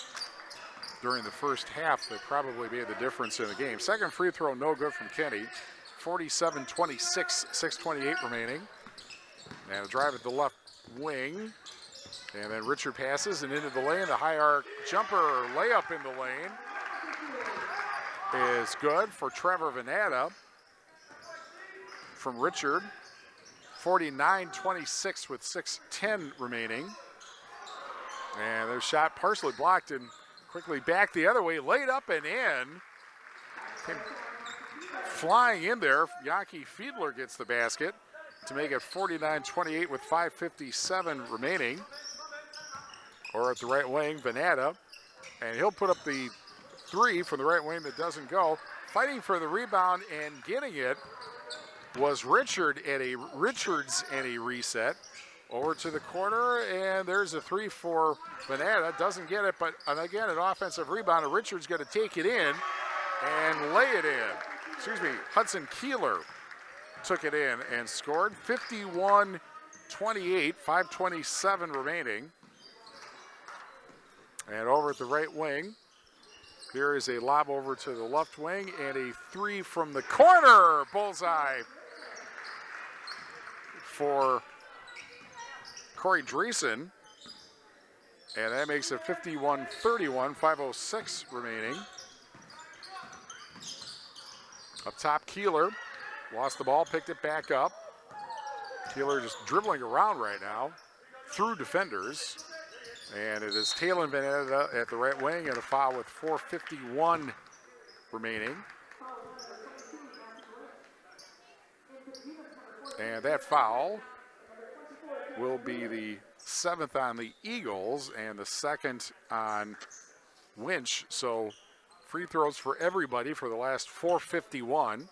during the first half that probably made the difference in the game. Second free throw, no good from Kenny. 47-26, 6:28 remaining. And a drive at the left wing. And then Richard passes and into the lane. The high arc jumper layup in the lane is good for Trevor Venata from Richard. 49-26 with 6:10 remaining. And their shot partially blocked and quickly back the other way, laid up and in. Came flying in there. Yankee Fiedler gets the basket to make it 49-28 with 5:57 remaining. Or at the right wing, Venata. And he'll put up the 3 from the right wing that doesn't go. Fighting for the rebound and getting it was Richards and a reset. Over to the corner, and there's a 3 for Venata. Doesn't get it, but again, an offensive rebound. And Richards going to take it in and lay it in. Excuse me, Hudson Kieler took it in and scored. 51-28, 5:27 remaining. And over at the right wing, here is a lob over to the left wing and a 3 from the corner. Bullseye for Corey Dreesen, and that makes it 51-31, 5:06 remaining. Up top, Kieler lost the ball, picked it back up. Kieler just dribbling around right now through defenders. And it is Talon Veneta at the right wing, and a foul with 4:51 remaining. And that foul will be the 7th on the Eagles and the 2nd on Winch. So free throws for everybody for the last 4:51,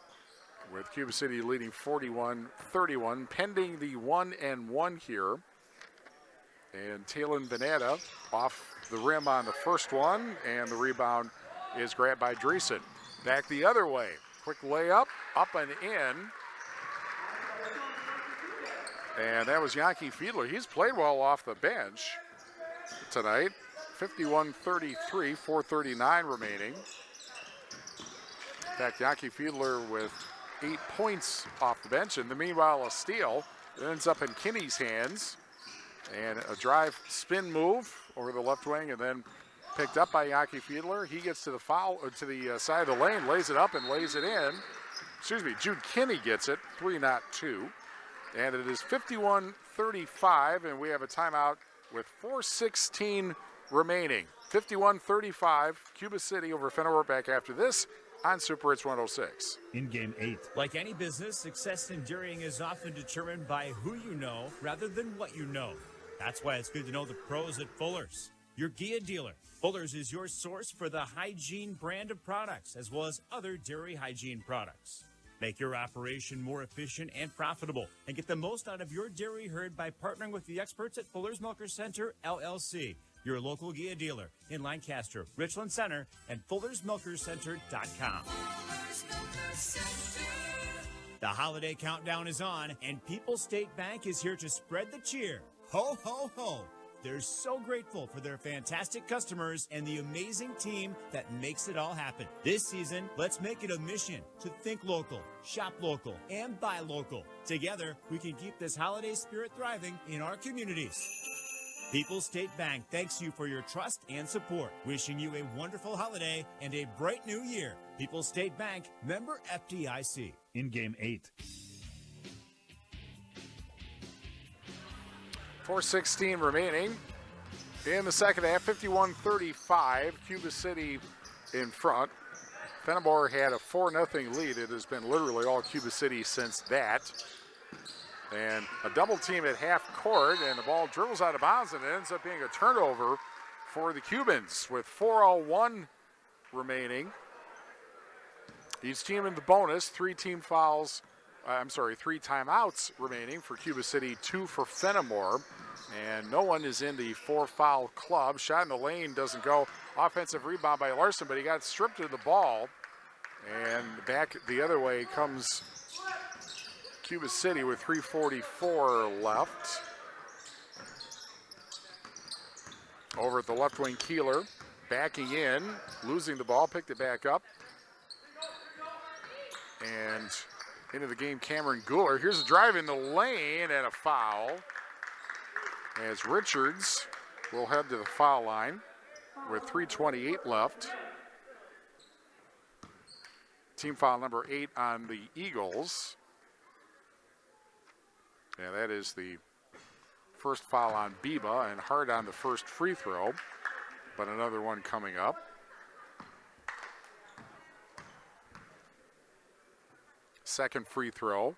with Cuba City leading 41-31, pending the 1-and-1 here. And Talon Veneta off the rim on the first one, and the rebound is grabbed by Dreesen. Back the other way. Quick layup, up and in. And that was Yankee Fiedler. He's played well off the bench tonight. 51-33, 4:39 remaining. In fact, Yankee Fiedler with 8 points off the bench, and meanwhile a steal. It ends up in Kinney's hands. And a drive spin move over the left wing, and then picked up by Yankee Fiedler. He gets to the foul, or to the side of the lane, lays it up and lays it in. Excuse me, Jude Kinney gets it, 3, not 2. And it is 51-35, and we have a timeout with 4:16 remaining. 51-35, Cuba City over Fennimore. Back after this on Super Hits 106.
In game 8.
Like any business, success in dairying is often determined by who you know rather than what you know. That's why it's good to know the pros at Fuller's, your Gia dealer. Fuller's is your source for the hygiene brand of products, as well as other dairy hygiene products. Make your operation more efficient and profitable, and get the most out of your dairy herd by partnering with the experts at Fuller's Milker Center, LLC, your local Gia dealer in Lancaster, Richland Center, and FullersMilkerCenter.com. The holiday countdown is on, and People's State Bank is here to spread the cheer. Ho, ho, ho. They're so grateful for their fantastic customers and the amazing team that makes it all happen. This season, let's make it a mission to think local, shop local, and buy local. Together, we can keep this holiday spirit thriving in our communities. People's State Bank thanks you for your trust and support. Wishing you a wonderful holiday and a bright new year. People's State Bank, member FDIC.
In game 8.
4:16 remaining in the second half, 51-35. Cuba City in front. Fennimore had a 4-0 lead. It has been literally all Cuba City since that. And a double team at half court, and the ball dribbles out of bounds, and it ends up being a turnover for the Cubans with 4:01 remaining. Each team in the bonus, 3 timeouts remaining for Cuba City, 2 for Fennimore. And no one is in the 4-foul club. Shot in the lane doesn't go. Offensive rebound by Larson, but he got stripped of the ball. And back the other way comes Cuba City with 3:44 left. Over at the left wing, Kieler backing in, losing the ball, picked it back up. And into the game, Cameron Guler. Here's a drive in the lane and a foul, as Richards will head to the foul line with 3:28 left. Team foul number 8 on the Eagles. Yeah, that is the first foul on Biba, and hard on the first free throw, but another one coming up. Second free throw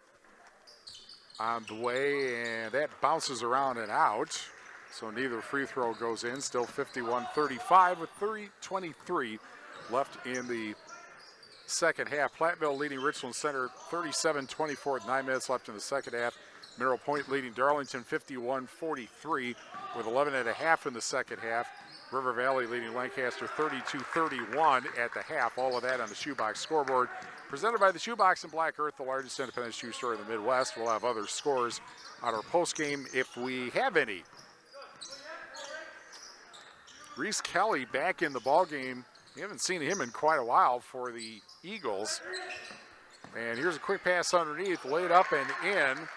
on the way, and that bounces around and out, so neither free throw goes in. Still 51-35 with 3:23 left in the second half. Platteville leading Richland Center 37-24 with 9 minutes left in the second half. Mineral Point leading Darlington 51-43 with 11.5 in the second half. River Valley leading Lancaster 32-31 at the half. All of that on the Shoebox scoreboard. Presented by the Shoebox in Black Earth, the largest independent shoe store in the Midwest. We'll have other scores on our postgame if we have any. Reese Kelly back in the ballgame. You haven't seen him in quite a while for the Eagles. And here's a quick pass underneath, laid up and in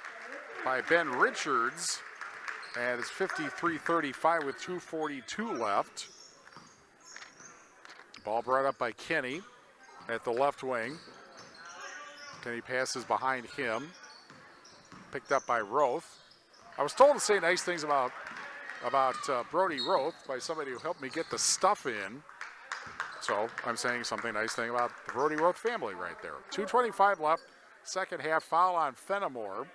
by Ben Richards. And it's 53-35 with 2:42 left. Ball brought up by Kenny at the left wing. Kenny passes behind him. Picked up by Roth. I was told to say nice things about Brody Roth by somebody who helped me get the stuff in. So I'm saying something nice thing about the Brody Roth family right there. 2:25 left. Second half, foul on Fennimore.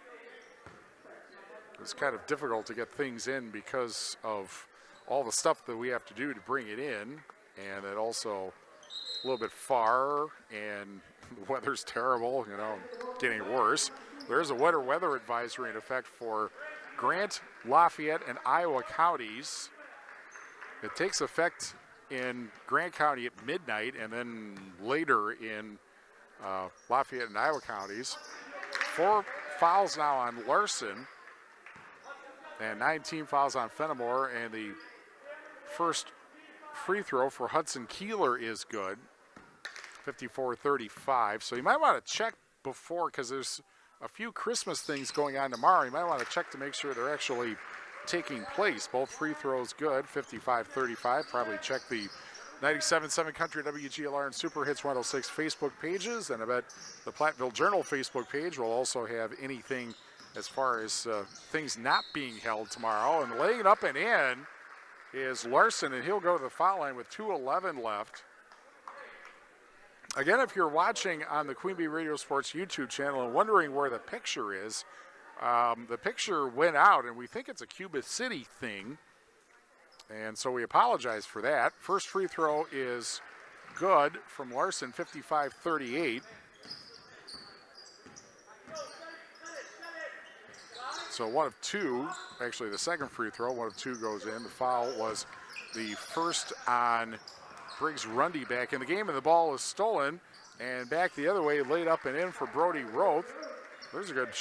It's kind of difficult to get things in because of all the stuff that we have to do to bring it in, and it also a little bit far, and the weather's terrible, getting worse. There's a wetter weather advisory in effect for Grant, Lafayette, and Iowa counties. It takes effect in Grant County at midnight, and then later in Lafayette and Iowa counties. 4 fouls now on Larson, and 19 fouls on Fennimore, and the first free throw for Hudson Kieler is good, 54-35. So you might want to check before, because there's a few Christmas things going on tomorrow. You might want to check to make sure they're actually taking place. Both free throws good, 55-35. Probably check the 97.7 Country, WGLR, and Super Hits 106 Facebook pages, and I bet the Platteville Journal Facebook page will also have anything as far as things not being held tomorrow. And laying it up and in is Larson, and he'll go to the foul line with 2:11 left. Again, if you're watching on the Queen Bee Radio Sports YouTube channel and wondering where the picture is, the picture went out, and we think it's a Cuba City thing, and so we apologize for that. First free throw is good from Larson, 55-38. So one of two, actually the second free throw, one of two goes in. The foul was the first on Briggs Rundy back in the game, and the ball is stolen, and back the other way, laid up and in for Brody Roth. There's a good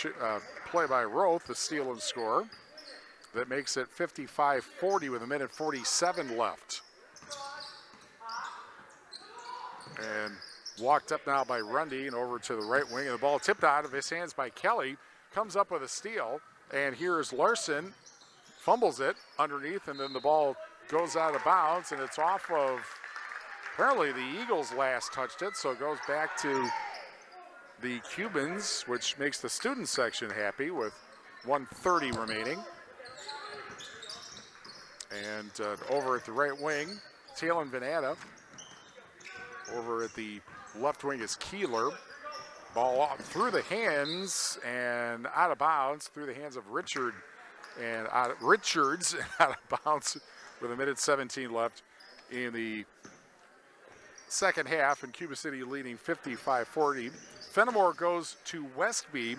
play by Roth, the steal and score. That makes it 55-40 with 1:47 left. And walked up now by Rundy and over to the right wing, and the ball tipped out of his hands by Kelly. Comes up with a steal, and here's Larson fumbles it underneath, and then the ball goes out of bounds, and it's off of, apparently the Eagles last touched it, so it goes back to the Cubans, which makes the student section happy with 1:30 remaining. And over at the right wing, Talon Venata. Over at the left wing is Kieler. Ball off through the hands and out of bounds, through the hands of Richards and out of bounds with a minute 17 left in the second half, and Cuba City leading 55-40. Fennimore goes to Westby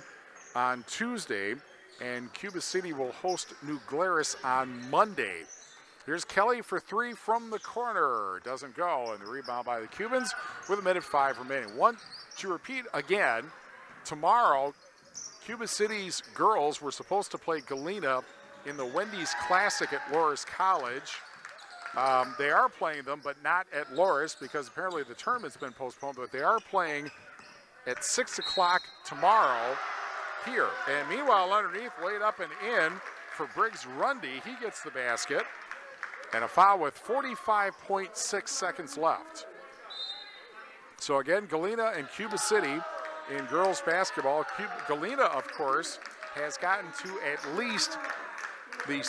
on Tuesday, and Cuba City will host New Glarus on Monday. Here's Kelly for three from the corner. Doesn't go, and the rebound by the Cubans with a minute 5 remaining. One to repeat again, tomorrow, Cuba City's girls were supposed to play Galena in the Wendy's Classic at Loras College. They are playing them, but not at Loras because apparently the tournament's been postponed, but they are playing at 6 o'clock tomorrow here. And meanwhile, underneath, laid up and in for Briggs Rundy. He gets the basket. And a foul with 45.6 seconds left. So again, Galena and Cuba City in girls basketball. Galena, of course, has gotten to at least the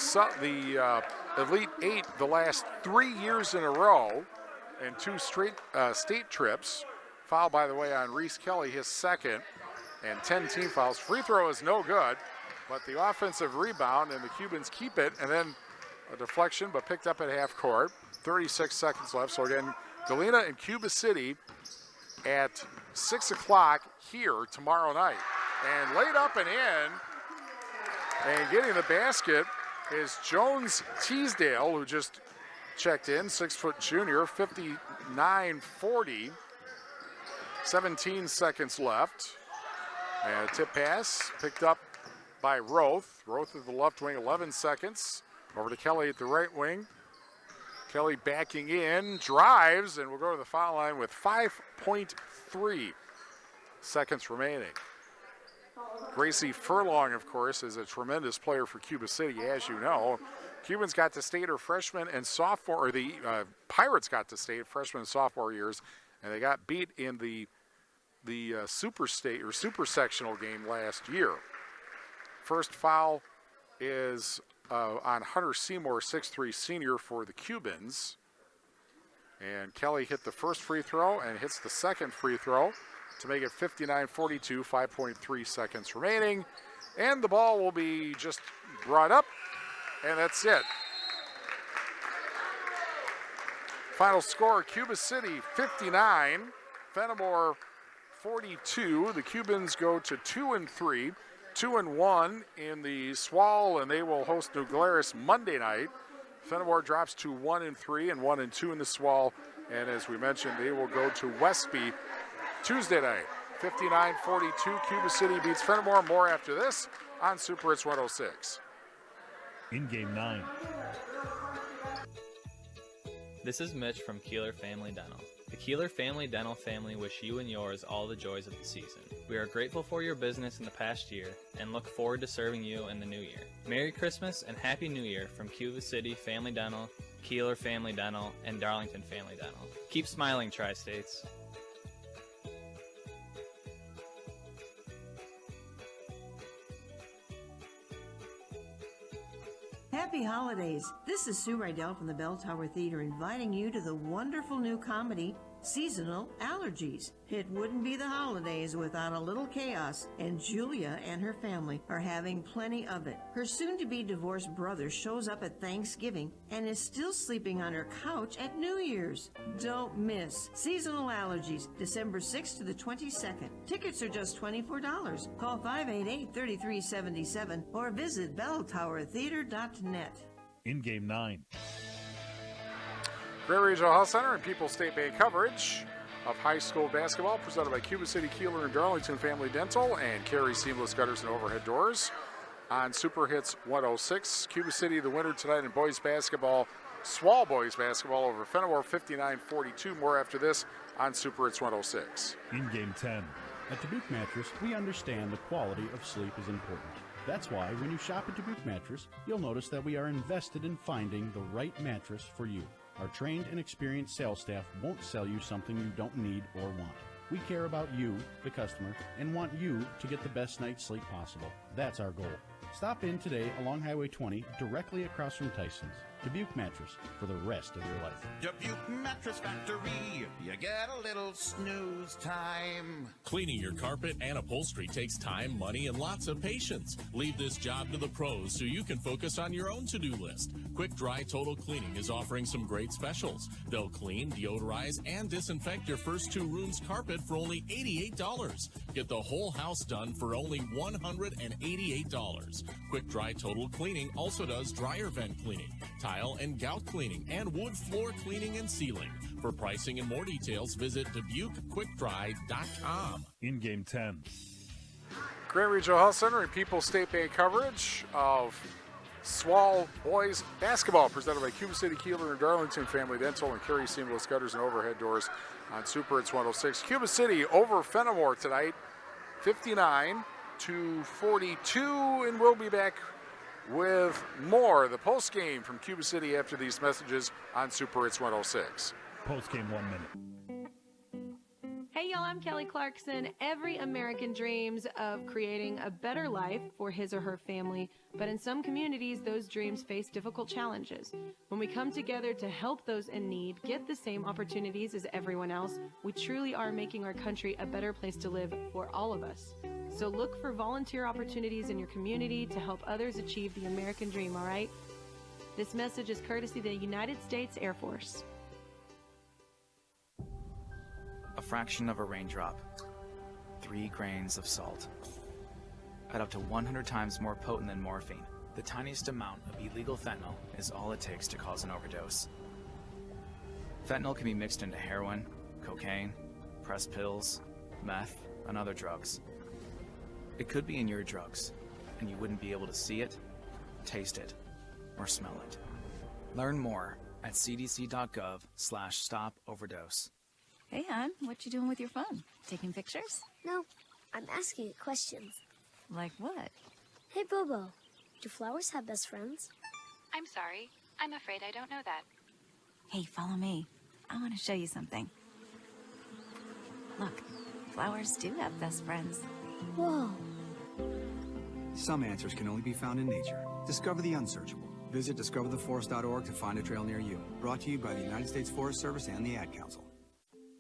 Elite Eight the last 3 years in a row and 2 straight state trips. Foul, by the way, on Reese Kelly, his second, and 10 team fouls. Free throw is no good, but the offensive rebound, and the Cubans keep it, and then a deflection, but picked up at half court. 36 seconds left. So again, Galena and Cuba City at 6 o'clock here tomorrow night. And laid up and in, and getting the basket is Jones Teasdale, who just checked in, 6-foot junior, 59-40. 17 seconds left. And a tip pass picked up by Roth. Roth at the left wing, 11 seconds. Over to Kelly at the right wing. Kelly backing in, drives, and will go to the foul line with 5.3 seconds remaining. Gracie Furlong, of course, is a tremendous player for Cuba City, as you know. Cubans got to state her freshman and sophomore, or the Pirates got to state freshman and sophomore years, and they got beat in the super state or super sectional game last year. First foul is on Hunter Seymour, 6'3" senior for the Cubans. And Kelly hit the first free throw and hits the second free throw to make it 59-42, 5.3 seconds remaining. And the ball will be just brought up, and that's it. Final score, Cuba City 59, Fennimore 42. The Cubans go to 2-3. 2-1 in the SWAL, and they will host New Glarus Monday night. Fennimore drops to 1-3 and 1-2 in the SWAL, and as we mentioned, they will go to Westby Tuesday night. 59-42, Cuba City beats Fennimore. More after this on Super Hits 106.
In game 9.
This is Mitch from Kieler Family Dental. The Kieler Family Dental family wish you and yours all the joys of the season. We are grateful for your business in the past year and look forward to serving you in the new year. Merry Christmas and Happy New Year from Cuba City Family Dental, Kieler Family Dental, and Darlington Family Dental. Keep smiling, Tri-States.
Happy holidays. This is Sue Rydell from the Bell Tower Theater inviting you to the wonderful new comedy, Seasonal Allergies. It wouldn't be the holidays without a little chaos, and Julia and her family are having plenty of it. Her soon-to-be divorced brother shows up at Thanksgiving and is still sleeping on her couch at New Year's. Don't miss Seasonal Allergies, December 6th to the 22nd. Tickets are just $24. Call 588-3377 or visit belltowertheater.net.
In game 9.
Great Regional Health Center and People's State Bank coverage of high school basketball presented by Cuba City, Kieler, and Darlington Family Dental and Carey Seamless Gutters and Overhead Doors on Super Hits 106. Cuba City, the winner tonight in boys basketball, SWAL boys basketball over Fennimore 59-42. More after this on Super Hits 106.
In game 10. At Dubuque Mattress, we understand the quality of sleep is important.
That's why when you shop at Dubuque Mattress, you'll notice that we are invested in finding the right mattress for you. Our trained and experienced sales staff won't sell you something you don't need or want. We care about you, the customer, and want you to get the best night's sleep possible. That's our goal. Stop in today along Highway 20, directly across from Tyson's. Dubuque Mattress, for the rest of your life.
Dubuque Mattress Factory, you get a little snooze time.
Cleaning your carpet and upholstery takes time, money, and lots of patience. Leave this job to the pros so you can focus on your own to-do list. Quick Dry Total Cleaning is offering some great specials. They'll clean, deodorize, and disinfect your first 2 rooms carpet for only $88. Get the whole house done for only $188. Quick Dry Total Cleaning also does dryer vent cleaning, tile and gout cleaning, and wood floor cleaning and sealing. For pricing and more details, visit DubuqueQuickDry.com.
In Game 10.
Grant Regional Health Center and People's State Bank coverage of Swall Boys Basketball, presented by Cuba City, Kieler, and Darlington Family Dental, and Carey Seamless Gutters and Overhead Doors on Super Hits 106. Cuba City over Fennimore tonight, 59-42, and we'll be back with more, the postgame from Cuba City after these messages on Super Hits 106.
Postgame 1 minute.
Hey y'all, I'm Kelly Clarkson. Every American dreams of creating a better life for his or her family, but in some communities, those dreams face difficult challenges. When we come together to help those in need get the same opportunities as everyone else, we truly are making our country a better place to live for all of us. So look for volunteer opportunities in your community to help others achieve the American dream, all right? This message is courtesy of the United States Air Force.
A fraction of a raindrop, 3 grains of salt, at up to 100 times more potent than morphine. The tiniest amount of illegal fentanyl is all it takes to cause an overdose. Fentanyl can be mixed into heroin, cocaine, pressed pills, meth, and other drugs. It could be in your drugs, and you wouldn't be able to see it, taste it, or smell it. Learn more at cdc.gov/stop-overdose.
Hey, hon, what you doing with your phone? Taking pictures?
No, I'm asking it questions.
Like what?
Hey, Bobo, do flowers have best friends?
I'm sorry. I'm afraid I don't know that. Hey, follow me. I want to show you something. Look, flowers do have best friends.
Whoa.
Some answers can only be found in nature. Discover the unsearchable. Visit discovertheforest.org to find a trail near you. Brought to you by the United States Forest Service and the Ad Council.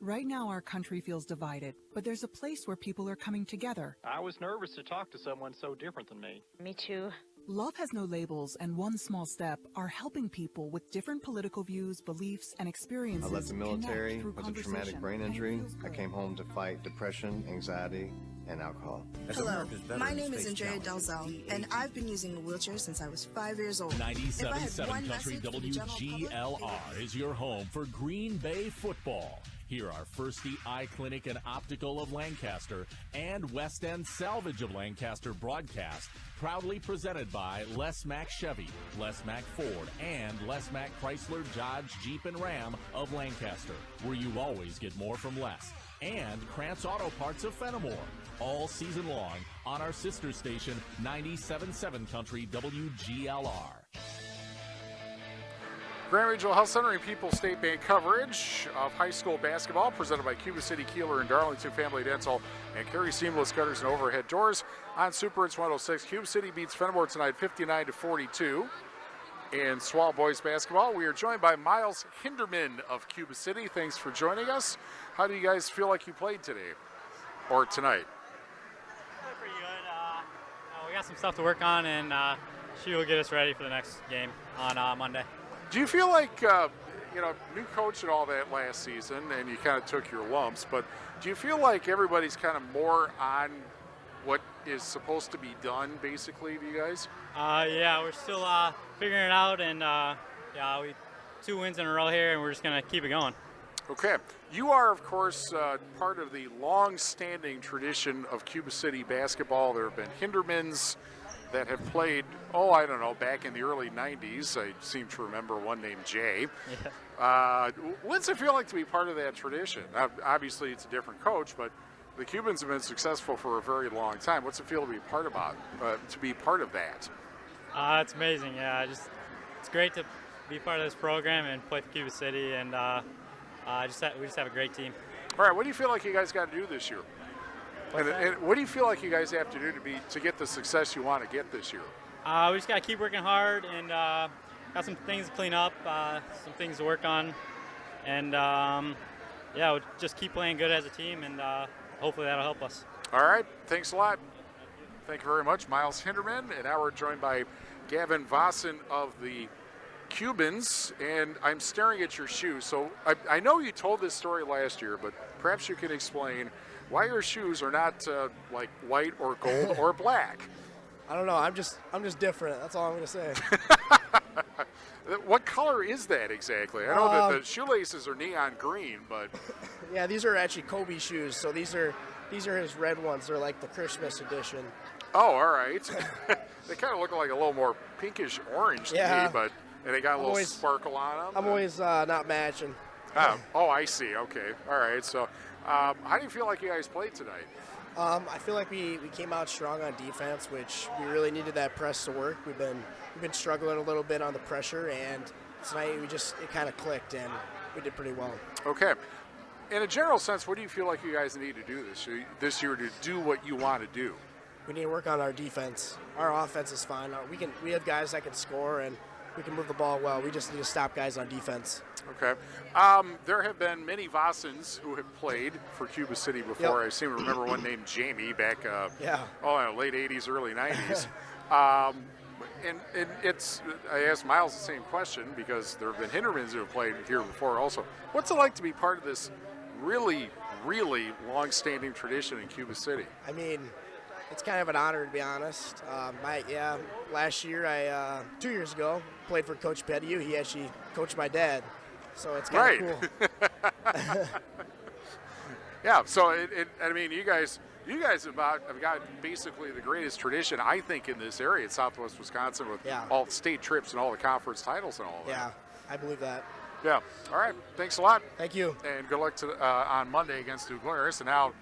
Right now, our country feels divided, but there's a place where people are coming together.
I was nervous to talk to someone so different than me.
Me too.
Love has no labels, and one small step are helping people with different political views, beliefs, and experiences.
I left the military
with
with a traumatic brain injury. I came home to fight depression, anxiety, and alcohol.
Hello, my name is Andrea Dalzell, and I've been using a wheelchair since I was 5 years old.
97.7 Country WGLR is your home for Green Bay football. Here are First the Eye Clinic and Optical of Lancaster and West End Salvage of Lancaster broadcast, proudly presented by Les Mack Chevy, Les Mack Ford, and Les Mack Chrysler, Dodge, Jeep, and Ram of Lancaster, where you always get more from less. And Krantz Auto Parts of Fennimore, all season long on our sister station, 97.7 Country WGLR.
Grant Regional Health Center and People's State Bank coverage of high school basketball, presented by Cuba City, Kieler, and Darlington Family Dental, and Carey Seamless Gutters and Overhead Doors on Super Hits 106. Cuba City beats Fennimore tonight 59-42. In Swall Boys basketball, we are joined by Miles Hinderman of Cuba City. Thanks for joining us. How do you guys feel like you played today or tonight?
Pretty good. We got some stuff to work on, and she will get us ready for the next game on Monday.
Do you feel like, new coach and all that last season, and you kind of took your lumps, but do you feel like everybody's kind of more on what is supposed to be done, basically, to you guys?
Yeah, we're still figuring it out, and we 2 wins in a row here, and we're just going to keep it going.
Okay. You are, of course, part of the long-standing tradition of Cuba City basketball. There have been Hindermans that have played, back in the early 90s. I seem to remember one named Jay.
Yeah.
What's it feel like to be part of that tradition? Obviously, it's a different coach, but the Cubans have been successful for a very long time. What's it feel to be part of that?
It's amazing. Yeah, it's great to be part of this program and play for Cuba City, and we just have a great team.
All right, what do you feel like you guys got to do this year? And what do you feel like you guys have to do to get the success you want to get this year?
We just got to keep working hard, and got some things to clean up, some things to work on, and we'll just keep playing good as a team, and hopefully that'll help us.
All right, thanks a lot. Thank you very much, Miles Hinderman, and now we're joined by Gavin Vossen of the Cubans, and I'm staring at your shoes. So I know you told this story last year, but perhaps you can explain why your shoes are not like white or gold or black.
I don't know. I'm just different. That's all I'm going to say.
What color is that exactly? I know that the shoelaces are neon green, but
yeah, these are actually Kobe shoes. So these are his red ones. They're like the Christmas edition.
Oh, all right. They kind of look like a little more pinkish orange to me, but they got a little sparkle on them.
I'm always not matching.
Oh, I see. Okay. All right. So how do you feel like you guys played tonight?
I feel like we came out strong on defense, which we really needed that press to work. We've been struggling a little bit on the pressure, and tonight it kind of clicked, and we did pretty well. Okay.
In a general sense, what do you feel like you guys need to do this year to do what you want to do?
We need to work on our defense. Our offense is fine. We have guys that can score, and we can move the ball well. We just need to stop guys on defense.
Okay. There have been many Vossens who have played for Cuba City before.
Yep.
I seem to remember one named Jamie back late 80s, early 90s. And it's, I asked Miles the same question because there have been Hindermans who have played here before also. What's it like to be part of this really, really long-standing tradition in Cuba City?
I mean, it's kind of an honor, to be honest. Last year, 2 years ago, played for Coach Pettiu. He actually coached my dad, so it's kind of cool.
Yeah, so I mean, you guys have got basically the greatest tradition, I think, in this area, in Southwest Wisconsin, with all the state trips and all the conference titles and all of that.
Yeah, I believe that.
Yeah. All right. Thanks a lot.
Thank you.
And good luck on Monday against New Glarus. And now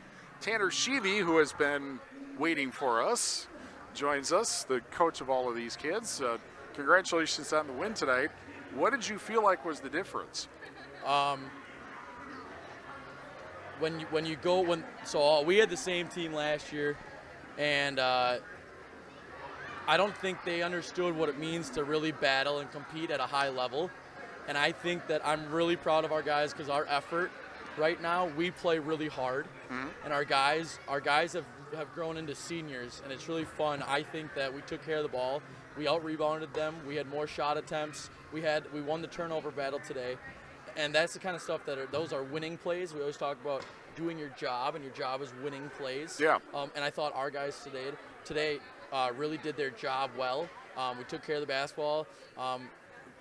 Tanner Sheevy, who has been waiting for us, joins us, the coach of all of these kids. Congratulations on the win tonight. What did you feel like was the difference?
So we had the same team last year, and I don't think they understood what it means to really battle and compete at a high level. And I think that I'm really proud of our guys because our effort right now, we play really hard, and our guys have grown into seniors, and it's really fun. I think that we took care of the ball. We out-rebounded them. We had more shot attempts. We won the turnover battle today, and that's the kind of stuff those are winning plays. We always talk about doing your job, and your job is winning plays.
Yeah.
And I thought our guys today really did their job well. We took care of the basketball.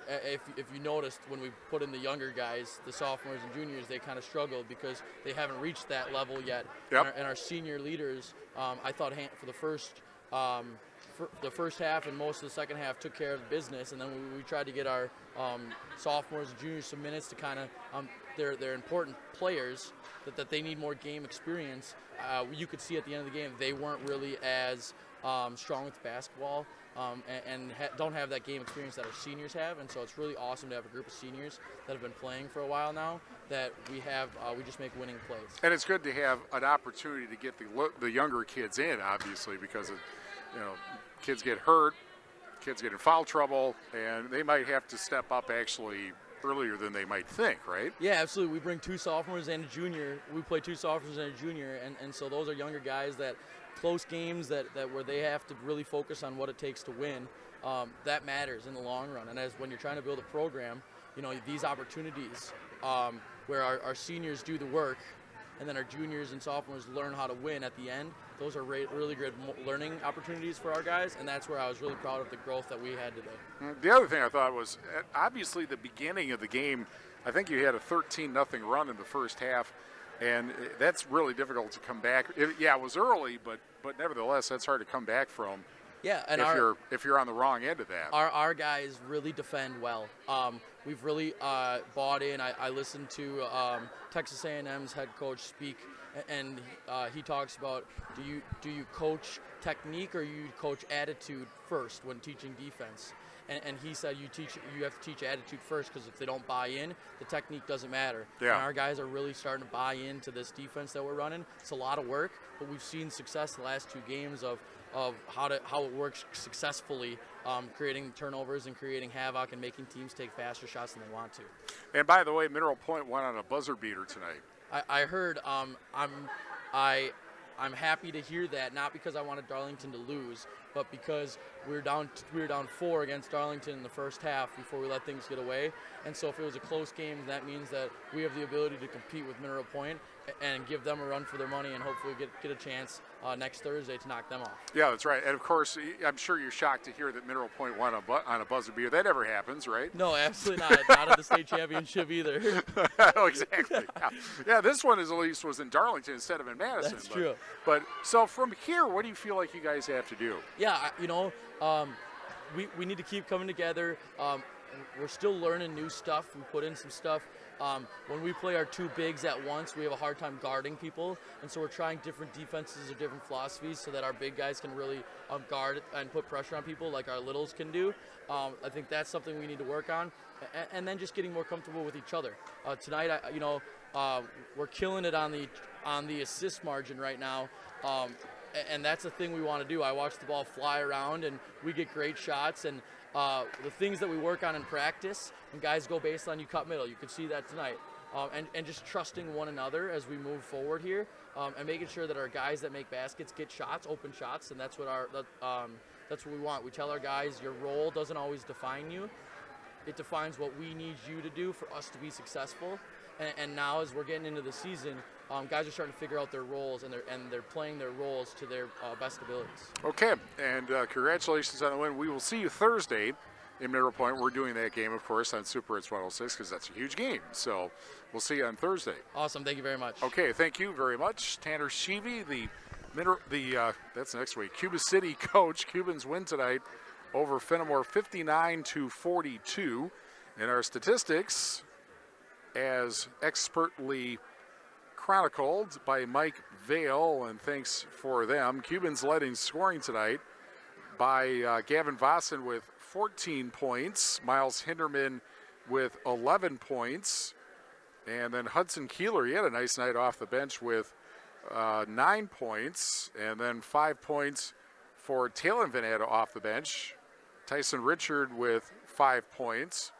If you noticed, when we put in the younger guys, the sophomores and juniors, they kind of struggled because they haven't reached that level yet.
Yep.
And our senior leaders, I thought for the first half and most of the second half took care of business, and then we tried to get our sophomores and juniors some minutes to kind of they're important players that they need more game experience. You could see at the end of the game they weren't really as strong with basketball. Don't have that game experience that our seniors have, and so it's really awesome to have a group of seniors that have been playing for a while now that we just make winning plays.
And it's good to have an opportunity to get the younger kids in, obviously, because kids get hurt, kids get in foul trouble, and they might have to step up actually earlier than they might think, right?
Yeah, absolutely. We bring 2 sophomores and a junior. We play 2 sophomores and a junior, and so those are younger guys that close games that where they have to really focus on what it takes to win. That matters in the long run. And when you're trying to build a program, these opportunities where our seniors do the work and then our juniors and sophomores learn how to win at the end, those are really good learning opportunities for our guys, and that's where I was really proud of the growth that we had today.
The other thing I thought was, obviously the beginning of the game, I think you had a 13-0 run in the first half, and that's really difficult to come back. It was early, but nevertheless, that's hard to come back from.
Yeah, and
if you're on the wrong end of that.
Our guys really defend well. We've really bought in. I listened to Texas A&M's head coach speak and he talks about do you coach technique or you coach attitude first when teaching defense? And he said you have to teach attitude first, because if they don't buy in, the technique doesn't matter.
Yeah.
And our guys are really starting to buy into this defense that we're running. It's a lot of work, but we've seen success the last 2 games of how it works successfully, creating turnovers and creating havoc and making teams take faster shots than they want to.
And by the way, Mineral Point went on a buzzer beater tonight.
I heard. I'm happy to hear that, not because I wanted Darlington to lose, but because we were down 4 against Darlington in the first half before we let things get away. And so if it was a close game, that means that we have the ability to compete with Mineral Point and give them a run for their money, and hopefully get a chance next Thursday to knock them off.
Yeah, that's right. And of course, I'm sure you're shocked to hear that Mineral Point won on a buzzer beater. That never happens, right?
No, absolutely not. Not at the state championship either.
Oh, exactly. Yeah, this one at least was in Darlington instead of in Madison.
That's true.
But so from here, what do you feel like you guys have to do?
Yeah, we need to keep coming together. We're still learning new stuff. We put in some stuff. When we play our 2 bigs at once, we have a hard time guarding people, and so we're trying different defenses or different philosophies so that our big guys can really guard and put pressure on people like our littles can do. I think that's something we need to work on, and then just getting more comfortable with each other. Tonight, we're killing it on the assist margin right now. And that's the thing we want to do. I watch the ball fly around, and we get great shots. And the things that we work on in practice, when guys go baseline, you cut middle. You could see that tonight. And just trusting one another as we move forward here, and making sure that our guys that make baskets get shots, open shots, and that's what that's what we want. We tell our guys, your role doesn't always define you. It defines what we need you to do for us to be successful. And now, as we're getting into the season, guys are starting to figure out their roles, and they're playing their roles to their best abilities.
Okay, and congratulations on the win. We will see you Thursday in Mineral Point. We're doing that game, of course, on Super Hits 106, because that's a huge game. So we'll see you on Thursday.
Awesome. Thank you very much.
Okay, thank you very much. Tanner Sheevy, that's next week, Cuba City coach. Cubans win tonight over Fennimore 59-42. In our statistics, as expertly chronicled by Mike Vale, and thanks for them, Cubans led in scoring tonight by Gavin Vossen with 14 points, Miles Hinderman with 11 points, and then Hudson Kieler, he had a nice night off the bench with 9 points, and then 5 points for Talon Vanetta off the bench. Tyson Richard with 5 points.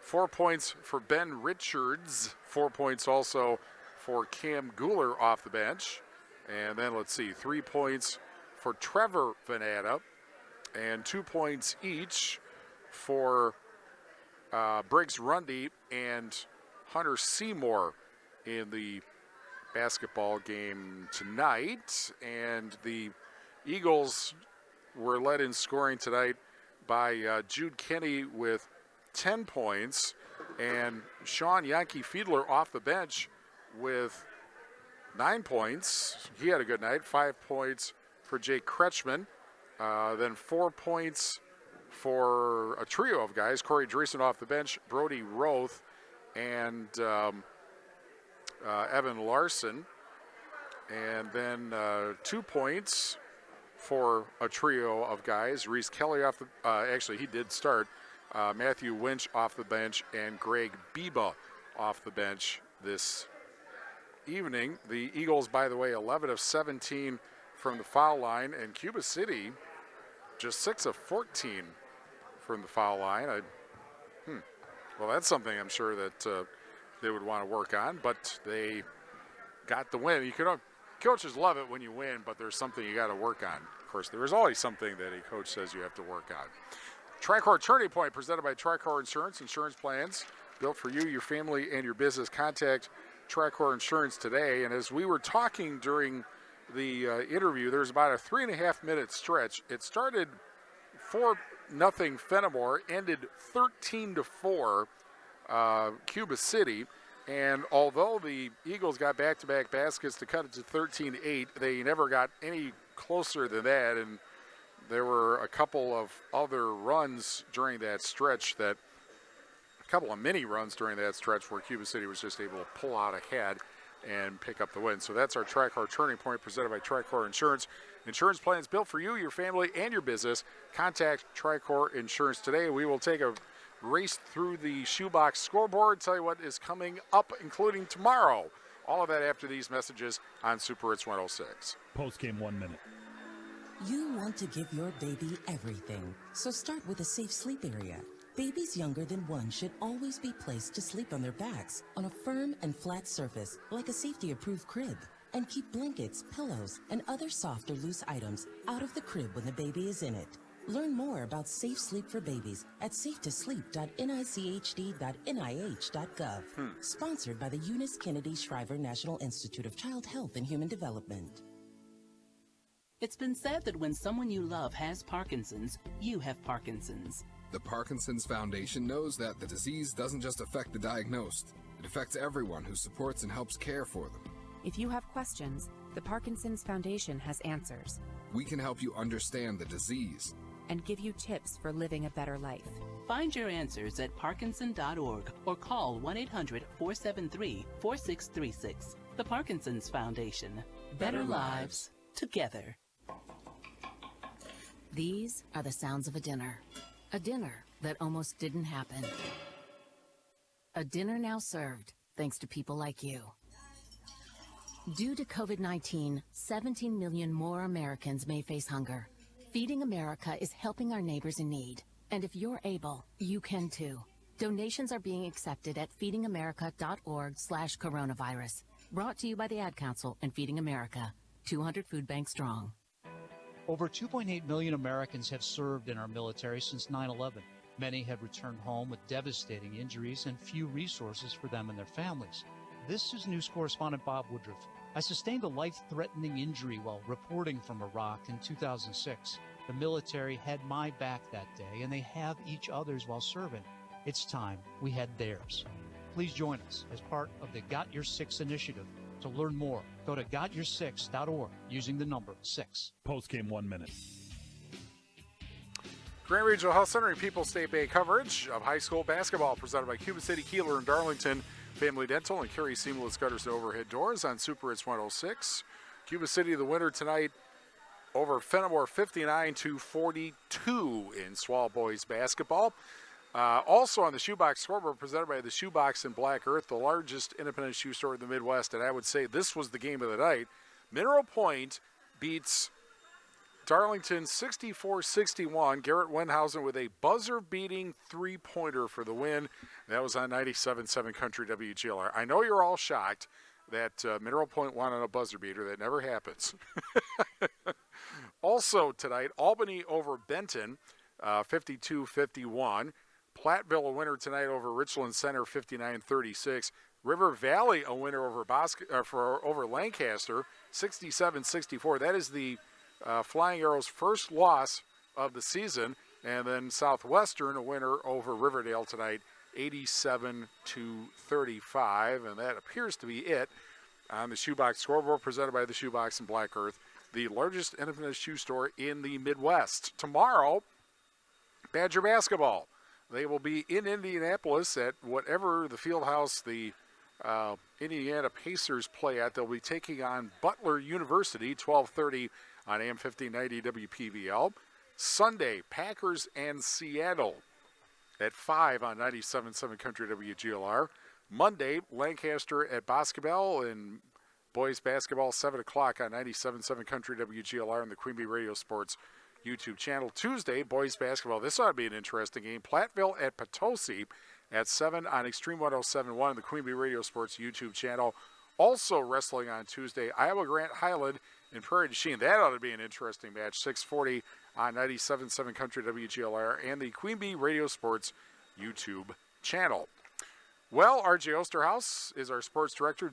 4 points for Ben Richards. 4 points also for Cam Guler off the bench. And then let's see, 3 points for Trevor Vanetta, and 2 points each for Briggs Rundy and Hunter Seymour in the basketball game tonight. And the Eagles were led in scoring tonight by Jude Kenny with 10 points, and Sean Yankee Fiedler off the bench with 9 points. He had a good night. 5 points for Jake Kretschmann. Then 4 points for a trio of guys. Corey Dreesen off the bench, Brody Roth, and Evan Larson. And then 2 points for a trio of guys. Reese Kelly off the, actually he did start. Matthew Winch off the bench, and Greg Biba off the bench this evening. The Eagles, by the way, 11 of 17 from the foul line, and Cuba City just 6 of 14 from the foul line. Well, that's something I'm sure that they would want to work on, but they got the win. Coaches love it when you win, but there's something you got to work on. Of course, there is always something that a coach says you have to work on. Tricor Turning Point, presented by Tricor Insurance. Insurance plans built for you, your family, and your business. Contact Tricor Insurance today. And as we were talking during the interview, there's about a 3.5-minute stretch. It started 4-0 Fennimore, ended 13-4 Cuba City. And although the Eagles got back-to-back baskets to cut it to 13-8, they never got any closer than that. And there were a couple of other runs during that stretch, a couple of mini runs during that stretch where Cuba City was just able to pull out ahead. and pick up the win. So that's our Tricor Turning Point presented by Tricor Insurance. Insurance plans built for you, your family, and your business. Contact Tricor Insurance today. We will take a race through the shoebox scoreboard, tell you what is coming up, including tomorrow. All of that after these messages on Super Hits 106.
Postgame 1 minute.
You want to give your baby everything, so start with a safe sleep area. Babies younger than 1 should always be placed to sleep on their backs on a firm and flat surface like a safety-approved crib. And keep blankets, pillows, and other soft or loose items out of the crib when the baby is in it. Learn more about safe sleep for babies at safetosleep.nichd.nih.gov. Sponsored by the Eunice Kennedy Shriver National Institute of Child Health and Human Development.
It's been said that when someone you love has Parkinson's, you have Parkinson's.
The Parkinson's Foundation knows that the disease doesn't just affect the diagnosed. It affects everyone who supports and helps care for them.
If you have questions, the Parkinson's Foundation has answers.
We can help you understand the disease
and give you tips for living a better life.
Find your answers at parkinson.org or call 1-800-473-4636. The Parkinson's Foundation. Better lives together.
These are the sounds of a dinner. A dinner that almost didn't happen. A dinner now served, thanks to people like you. Due to COVID-19, 17 million more Americans may face hunger. Feeding America is helping our neighbors in need. And if you're able, you can too. Donations are being accepted at feedingamerica.org/coronavirus. Brought to you by the Ad Council and Feeding America. 200 food banks strong.
Over 2.8 million Americans have served in our military since 9/11. Many have returned home with devastating injuries and few resources for them and their families. This is news correspondent Bob Woodruff. I sustained a life-threatening injury while reporting from Iraq in 2006. The military had my back that day, and they have each other's while serving. It's time we had theirs. Please join us as part of the Got Your Six initiative. To learn more, go to gotyour6.org using the number 6.
Postgame 1 minute.
Grand Regional Health Center and People's State Bank coverage of high school basketball presented by Cuba City, Kieler, and Darlington Family Dental and Carey Seamless Gutters and Overhead Doors on Super Hits 106. Cuba City the winner tonight over Fennimore 59-42 in Swall Boys basketball. Also on the Shoebox scoreboard presented by the Shoebox in Black Earth, the largest independent shoe store in the Midwest, and I would say this was the game of the night. Mineral Point beats Darlington 64-61. Garrett Wenhausen with a buzzer-beating three-pointer for the win. That was on 97.7 Country WGLR. I know you're all shocked that Mineral Point won on a buzzer beater. That never happens. Also tonight, Albany over Benton, 52-51. Platteville a winner tonight over Richland Center, 59-36. River Valley a winner over over Lancaster, 67-64. That is the Flying Arrows' first loss of the season. And then Southwestern a winner over Riverdale tonight, 87-35. And that appears to be it on the Shoebox scoreboard presented by the Shoebox in Black Earth, the largest independent shoe store in the Midwest. Tomorrow, Badger basketball. They will be in Indianapolis at whatever the field house the Indiana Pacers play at. They'll be taking on Butler University, 12:30 on AM 1590 WPVL. Sunday, Packers and Seattle at 5 on 97.7 Country WGLR. Monday, Lancaster at Boscobel and boys basketball, 7 o'clock on 97.7 Country WGLR and the Queen Bee Radio Sports YouTube channel. Tuesday, boys basketball. This ought to be an interesting game. Platteville at Potosi at 7 on Extreme 107.1 and the Queen Bee Radio Sports YouTube channel. Also wrestling on Tuesday, Iowa Grant Highland and Prairie du Chien. That ought to be an interesting match. 6:40 on 97.7 Country WGLR and the Queen Bee Radio Sports YouTube channel. Well, R.J. Osterhaus is our sports director.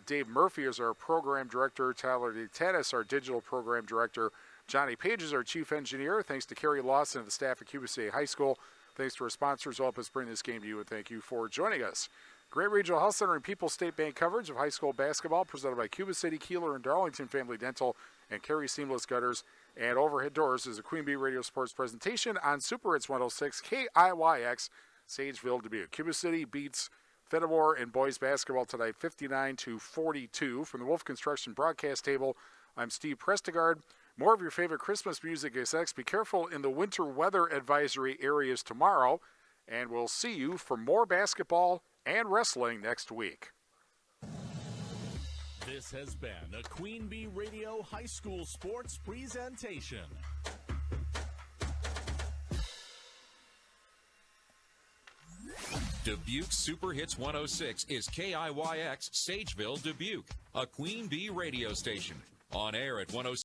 Dave Murphy is our program director. Tyler DeTanis, our digital program director. Johnny Page is our chief engineer. Thanks to Kerry Lawson and the staff at Cuba City High School. Thanks to our sponsors who help us bring this game to you, and thank you for joining us. Great Regional Health Center and People's State Bank coverage of high school basketball presented by Cuba City, Kieler, and Darlington Family Dental and Carey Seamless Gutters and Overhead Doors is a Queen Bee Radio Sports presentation on Super Hits 106 KIYX, Sageville, Dubuque. Cuba City beats Fennimore in boys basketball tonight, 59-42. From the Wolf Construction broadcast table, I'm Steve Prestegard. More of your favorite Christmas music is next. Be careful in the winter weather advisory areas tomorrow, and we'll see you for more basketball and wrestling next week.
This has been a Queen Bee Radio High School Sports presentation.
Dubuque Super Hits 106 is KIYX Sageville, Dubuque, a Queen Bee radio station. On air at 106.